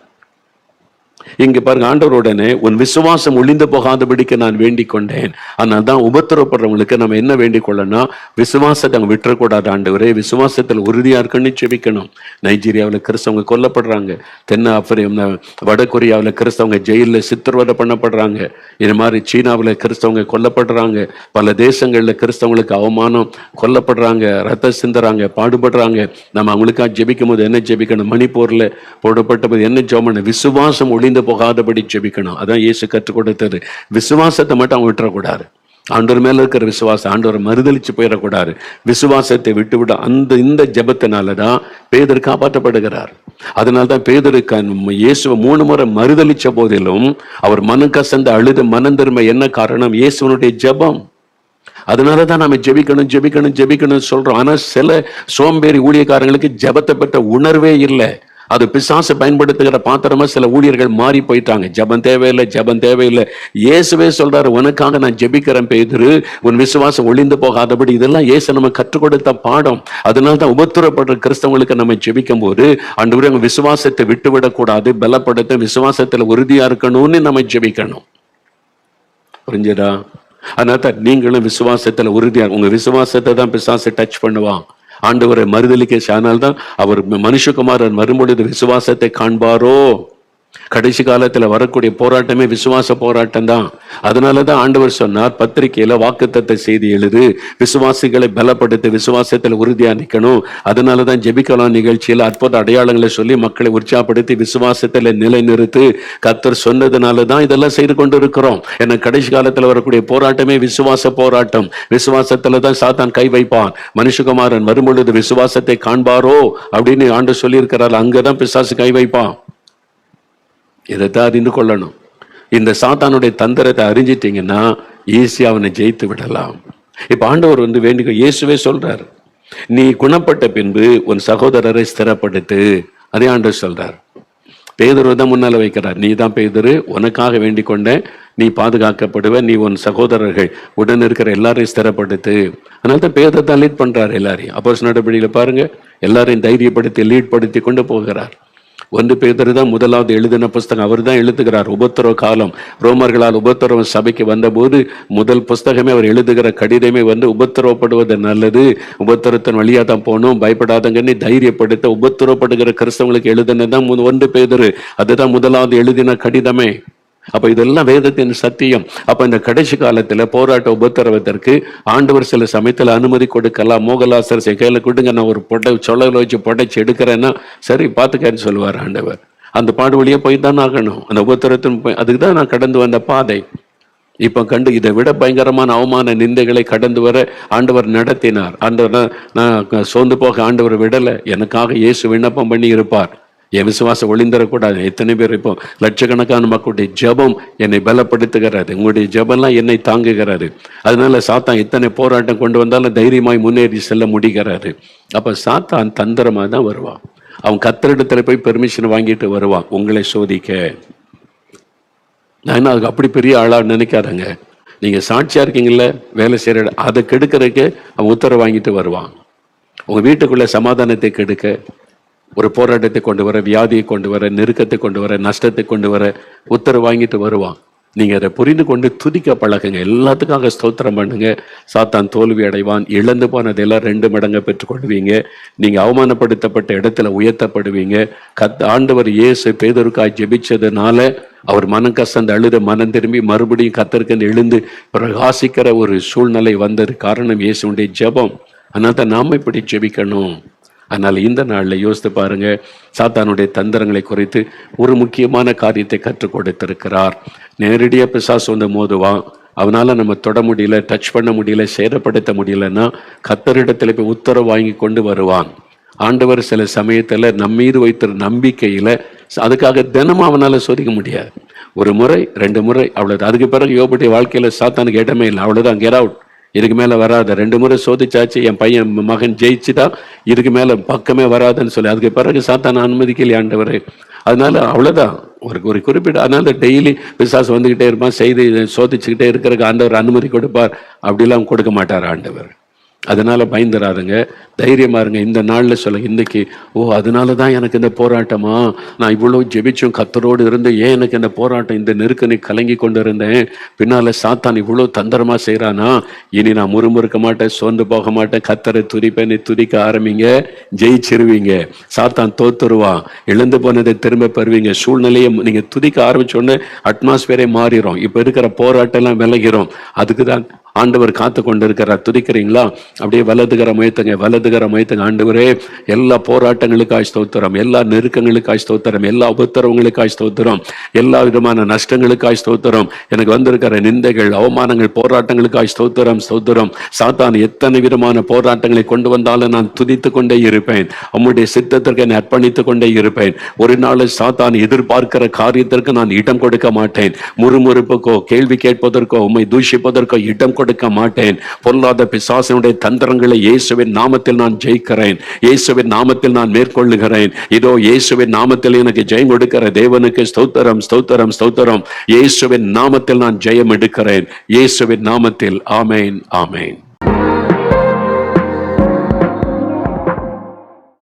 இங்க பாருங்க, ஆண்டவருடனே உன் விசுவாசம் ஒளிந்து போகாதபடிக்கு நான் வேண்டிக் கொண்டேன். ஆனால் தான் உபத்திரப்படுறவங்களுக்கு நம்ம என்ன வேண்டிக் கொள்ளணும், விசுவாசத்தை அவங்க விட்டுறக்கூடாது. ஆண்டவரே, விசுவாசத்தில் உறுதியா இருக்குன்னு செபிக்கணும். நைஜீரியாவில் கிறிஸ்தவங்க கொல்லப்படுறாங்க, வடகொரியாவில் கிறிஸ்தவங்க ஜெயிலில் சித்திரவதை பண்ணப்படுறாங்க, இது மாதிரி சீனாவில் கிறிஸ்தவங்க கொல்லப்படுறாங்க, பல தேசங்கள்ல கிறிஸ்தவங்களுக்கு அவமானம், கொல்லப்படுறாங்க, ரத்த சிந்துறாங்க, பாடுபடுறாங்க. நம்ம அவங்களுக்காக ஜெபிக்கும் போது என்ன ஜெபிக்கணும்? மணிப்பூர்ல போடப்பட்ட போது என்ன ஜெபம்? விசுவாசம் ஒளிந்து போகாதபடி ஜெபிக்கணும். அதான் இயேசு கற்றுக் கொடுத்தது. விசுவாசத்தை மட்டும் அவங்க விட்டுறக்கூடாது. ஆண்டவர் மேல இருக்கிற விசுவாசம், ஆண்டவரை மறுதளிச்சு போயிடக்கூடாது. விசுவாசத்தை விட்டுவிட இந்த ஜெபத்தினாலதான் பேதுரு காப்பாற்றப்படுகிறார். அதனால்தான் பேதுருக்கு இயேசுவை 3 முறை மறுதளிச்ச போதிலும் அவர் மனம் கசந்து அழுத மனந்திருமை என்ன காரணம்? இயேசுவனுடைய ஜெபம். அதனாலதான் நம்ம ஜெபிக்கணும் சொல்றோம். ஆனா சில சோம்பேறி ஊழியக்காரங்களுக்கு ஜெபத்தை பற்ற உணர்வே இல்லை. அது பிசாசு பயன்படுத்துகிற பாத்திரமா சில ஊழியர்கள் மாறி போயிட்டாங்க. ஜெபம் தேவையில்லை, ஜெபம் தேவையில்லை. இயேசுவே சொல்றாரு, உனக்காக நான் ஜெபிக்கிறேன் பேதுரு, உன் விசுவாசம் ஒளிந்து போகாதபடி. இதெல்லாம் இயேசு நம்ம கற்றுக் கொடுத்த பாடம். அதனால தான் உபத்திரப்படுற கிறிஸ்தவங்களுக்கு நம்ம ஜெபிக்கும் போது ஆண்டவரே உங்க விசுவாசத்தை விட்டுவிடக் கூடாது, பலப்படுத்த, விசுவாசத்துல உறுதியா இருக்கணும்னு நம்ம ஜெபிக்கணும். புரிஞ்சதா? அதனால நீங்களும் விசுவாசத்துல உறுதியா, உங்க விசுவாசத்தை தான் பிசாசை டச் பண்ணுவான். ஆண்டவரை மறுதலிக்க, ஆனால் தான் அவர் மனுஷகுமாரன் வரும்பொழுது விசுவாசத்தை காண்பாரோ. கடைசி காலத்துல வரக்கூடிய போராட்டமே விசுவாச போராட்டம் தான். அதனாலதான் ஆண்டவர் சொன்னார், பத்திரிகையில வாக்குத்தத்த செய்தி எழுது, விசுவாசிகளை பலப்படுத்த, விசுவாசத்துல உறுதியா நிக்கணும். அதனாலதான் ஜெபிக்கலாம் நிகழ்ச்சியில அற்புத அடையாளங்களை சொல்லி மக்களை உற்சாகப்படுத்தி விசுவாசத்துல நிலைநிறுத்து கர்த்தர் சொன்னதுனாலதான் இதெல்லாம் செய்து கொண்டு இருக்கிறோம். ஏன்னா கடைசி காலத்துல வரக்கூடிய போராட்டமே விசுவாச போராட்டம். விசுவாசத்துலதான் சாத்தான் கை வைப்பான். மனுஷகுமாரன் வரும்பொழுது விசுவாசத்தை காண்பாரோ அப்படின்னு ஆண்டு சொல்லி இருக்கிறார். அங்கதான் பிசாசு கை வைப்பான். இதைத்தான் அறிந்து கொள்ளணும். இந்த சாத்தானுடைய தந்திரத்தை அறிஞ்சிட்டீங்கன்னா ஈஸியா அவனை ஜெயித்து விடலாம். இப்ப ஆண்டவர் வேண்டிக்கோ, இயேசுவே சொல்றார், நீ குணப்பட்ட பின்பு உன் சகோதரரை ஸ்திரப்படுத்து. அதே ஆண்டவர் சொல்றார். பேதுரு தான் முன்னால வைக்கிறார், நீ தான் பேதுரு, உனக்காக வேண்டிக் கொண்ட, நீ பாதுகாக்கப்படுவ, நீ உன் சகோதரர்கள் உடன் இருக்கிற எல்லாரையும் ஸ்திரப்படுத்து. அதனால தான் பேதுரு தான் லீட் பண்றாரு எல்லாரையும். அப்போஸ்தலர் நடபடியில பாருங்க, எல்லாரையும் தைரியப்படுத்தி லீட் படுத்தி கொண்டு போகிறார். 1 பேதுரு தான் முதலாவது எழுதின புஸ்தகம். அவர் தான் எழுதுகிறார். உபத்திரவ காலம், ரோமர்களால் உபத்திரவம் சபைக்கு வந்தபோது முதல் புஸ்தகமே அவர் எழுதுகிற கடிதமே உபத்திரவப்படுவது நல்லது, உபத்திரத்தின் வழியா தான் போகணும், பயப்படாதங்கன்னு தைரியப்படுத்த உபத்திரவப்படுகிற கிறிஸ்தவங்களுக்கு எழுதினதான் 1 பேதுரு. அதுதான் முதலாவது எழுதின கடிதமே. அப்ப இதெல்லாம் வேதத்தின் சத்தியம். அப்ப இந்த கடைசி காலத்துல போராட்ட உபத்திரவத்திற்கு ஆண்டவர் சில சமயத்துல அனுமதி கொடுக்கலாம். மோகலாசர் கையில கொடுங்க, நான் ஒரு சொலல வச்சு புடைச்சு எடுக்கிறேன்னா சரி பாத்துக்கன்னு சொல்லுவார் ஆண்டவர். அந்த பாடு வழியா போய் தான் ஆகணும். அந்த உபத்திரத்தின் அதுக்கு தான் நான் கடந்து வந்த பாதை. இப்ப கண்டு இதை விட பயங்கரமான அவமான நிந்தைகளை கடந்து வர ஆண்டவர் நடத்தினார். ஆண்டவர் நான் சோர்ந்து போக ஆண்டவர் விடல. எனக்காக இயேசு விண்ணப்பம் பண்ணி இருப்பார். என் விசுவாசம் ஒளிந்தரக்கூடாது. எத்தனை பேர் இப்போ லட்சக்கணக்கான மக்களுடைய ஜெபம் என்னை பலப்படுத்துகிறது. உங்களுடைய ஜெபம்லாம் என்னை தாங்குகிறது. அதனால சாத்தான் எத்தனை போராட்டம் கொண்டு வந்தாலும் தைரியமாய் முன்னேறி செல்ல முடிகிறது. அப்ப சாத்தான் தந்திரமா தான் வருவான். அவன் கர்த்தரிடத்துல போய் பெர்மிஷன் வாங்கிட்டு வருவான் உங்களை சோதிக்க. நான் அதுக்கு அப்படி பெரிய ஆளா நினைக்காதங்க. நீங்க சாட்சியா இருக்கீங்கல்ல, வேலை செய்யற அதை கெடுக்கிறதுக்கு அவன் உத்தரவு வாங்கிட்டு வருவான். உங்க வீட்டுக்குள்ள சமாதானத்தை கெடுக்க, ஒரு போராட்டத்தை கொண்டு வர, வியாதியை கொண்டு வர, நெருக்கத்தை கொண்டு வர, நஷ்டத்தை கொண்டு வர உத்தரவு வாங்கிட்டு வருவான். நீங்க அதை புரிந்து கொண்டு துதிக்க பழகுங்க. எல்லாத்துக்காக ஸ்தோத்திரம் பண்ணுங்க. சாத்தான் தோல்வி அடைவான். இழந்து போனதெல்லாம் 2 மடங்கு பெற்றுக்கொள்வீங்க. நீங்க அவமானப்படுத்தப்பட்ட இடத்துல உயர்த்தப்படுவீங்க. ஆண்டவர் இயேசு பேதுருக்காய் ஜெபிச்சதுனால அவர் மனம் கசந்து அழுத மனம் திரும்பி மறுபடியும் கர்த்தருக்கு எழுந்து பிரகாசிக்கிற ஒரு சூழ்நிலை வந்தது. காரணம் இயேசுடைய ஜெபம். அதனால தான் நாம இப்படி ஜெபிக்கணும். அதனால இந்த நாளில் யோசித்து பாருங்க, சாத்தானுடைய தந்திரங்களை குறித்து ஒரு முக்கியமான காரியத்தை கற்றுக் கொடுத்திருக்கிறார். நேரடியாக பிசாசு மோதுவான். அவனால நம்ம தொட முடியல, டச் பண்ண முடியல, சேதப்படுத்த முடியலன்னா கர்த்தரிடத்துல போய் உத்தரவு வாங்கி கொண்டு வருவான். ஆண்டவர் சில சமயத்துல நம்மீது வைத்த நம்பிக்கையில அதுக்காக தினமும் அவனால சோதிக்க முடியாது. 1 முறை 2 முறை அவ்வளவு. அதுக்கு பிறகு யோபுடைய வாழ்க்கையில சாத்தானுக்கு இடமே இல்லை. அவ்வளவுதான், கெட் அவுட், இதுக்கு மேல வராத. 2 முறை சோதிச்சாச்சு, என் பையன் மகன் ஜெயிச்சுட்டா இதுக்கு மேல பக்கமே வராதுன்னு சொல்லி அதுக்கு பிறகு சாத்தான் அனுமதிக்கலையே ஆண்டவர். அதனால அவ்வளவுதான், ஒரு குறிப்பிட்ட. அதனால டெய்லி பிசாசு வந்துகிட்டே இருப்பான், செய்தி சோதிச்சுக்கிட்டே இருக்கிறதுக்கு ஆண்டவர் அனுமதி கொடுப்பார். அப்படிலாம் கொடுக்க மாட்டார் ஆண்டவர். அதனால பயந்துராதுங்க, தைரியமா இருங்க. இந்த நாள்ல சொல்ல, இன்னைக்கு அதனாலதான் எனக்கு இந்த போராட்டமா, நான் இவ்வளவு ஜெபிச்சும் கர்த்தரோடு இருந்து ஏன் எனக்கு இந்த போராட்டம், இந்த நெருக்கனை கலங்கி கொண்டு இருந்தேன், பின்னால சாத்தான் இவ்வளவு தந்திரமா செய்யறானா, இனி நான் முறுமுறுக்க மாட்டேன், சோர்ந்து போக மாட்டேன், கர்த்தரை துதிப்பேன். துதிக்க ஆரம்பிங்க, ஜெயிச்சிருவீங்க. சாத்தான் தோத்துருவான், இழந்து போனதை திரும்ப பெறுவீங்க. சூழ்நிலையை நீங்க துதிக்க ஆரம்பிச்ச உடனே அட்மாஸ்பியரே மாறிடும். இப்ப இருக்கிற போராட்டம் எல்லாம் விலகிறோம். அதுக்குதான் ஆண்டவர் காத்து கொண்டு இருக்கிறார். துதிக்கிறீங்களா? அப்படியே வலதுகர முயத்துங்க, வலதுகர முயத்துங்க. ஆண்டவரே, எல்லா போராட்டங்களுக்காய் ஸ்தோத்திரம், எல்லா நெருக்கங்களுக்காய் ஸ்தோத்திரம், எல்லா உபத்திரவங்களுக்காய் ஸ்தோத்திரம், எல்லா விதமான நஷ்டங்களுக்காய் ஸ்தோத்திரம், எனக்கு வந்திருக்கிற நிந்தைகள், அவமானங்கள், போராட்டங்களுக்காய் ஸ்தோத்திரம், ஸ்தோத்திரம். சாத்தான் எத்தனை விதமான போராட்டங்களை கொண்டு வந்தாலும் நான் துதித்து கொண்டே இருப்பேன். உம்முடைய சித்தத்திற்கு என்னை அர்ப்பணித்துக் கொண்டே இருப்பேன். ஒரு நாள் சாத்தான் எதிர்பார்க்கிற காரியத்திற்கு நான் இடம் கொடுக்க மாட்டேன். முறுமுறுப்புக்கோ, கேள்வி கேட்பதற்கோ, உம்மை தூஷிப்பதற்கோ இடம் கொடுக்க மாட்டேன். பொல்லாத பிசாசனுடைய தந்திரங்களை இயேசுவின் நாமத்தில் நான் ஜெயிக்கிறேன், இயேசுவின் நாமத்தில் நான் மேற்கொள்ளுகிறேன். இதோ இயேசுவின் நாமத்தில் எனக்கு ஜெயம் கொடுக்கிற தேவனுக்கு ஸ்தோத்திரம், ஸ்தோத்திரம், ஸ்தோத்திரம். இயேசுவின் நாமத்தில் நான் ஜெயம் எடுக்கிறேன், இயேசுவின் நாமத்தில். ஆமென், ஆமென்.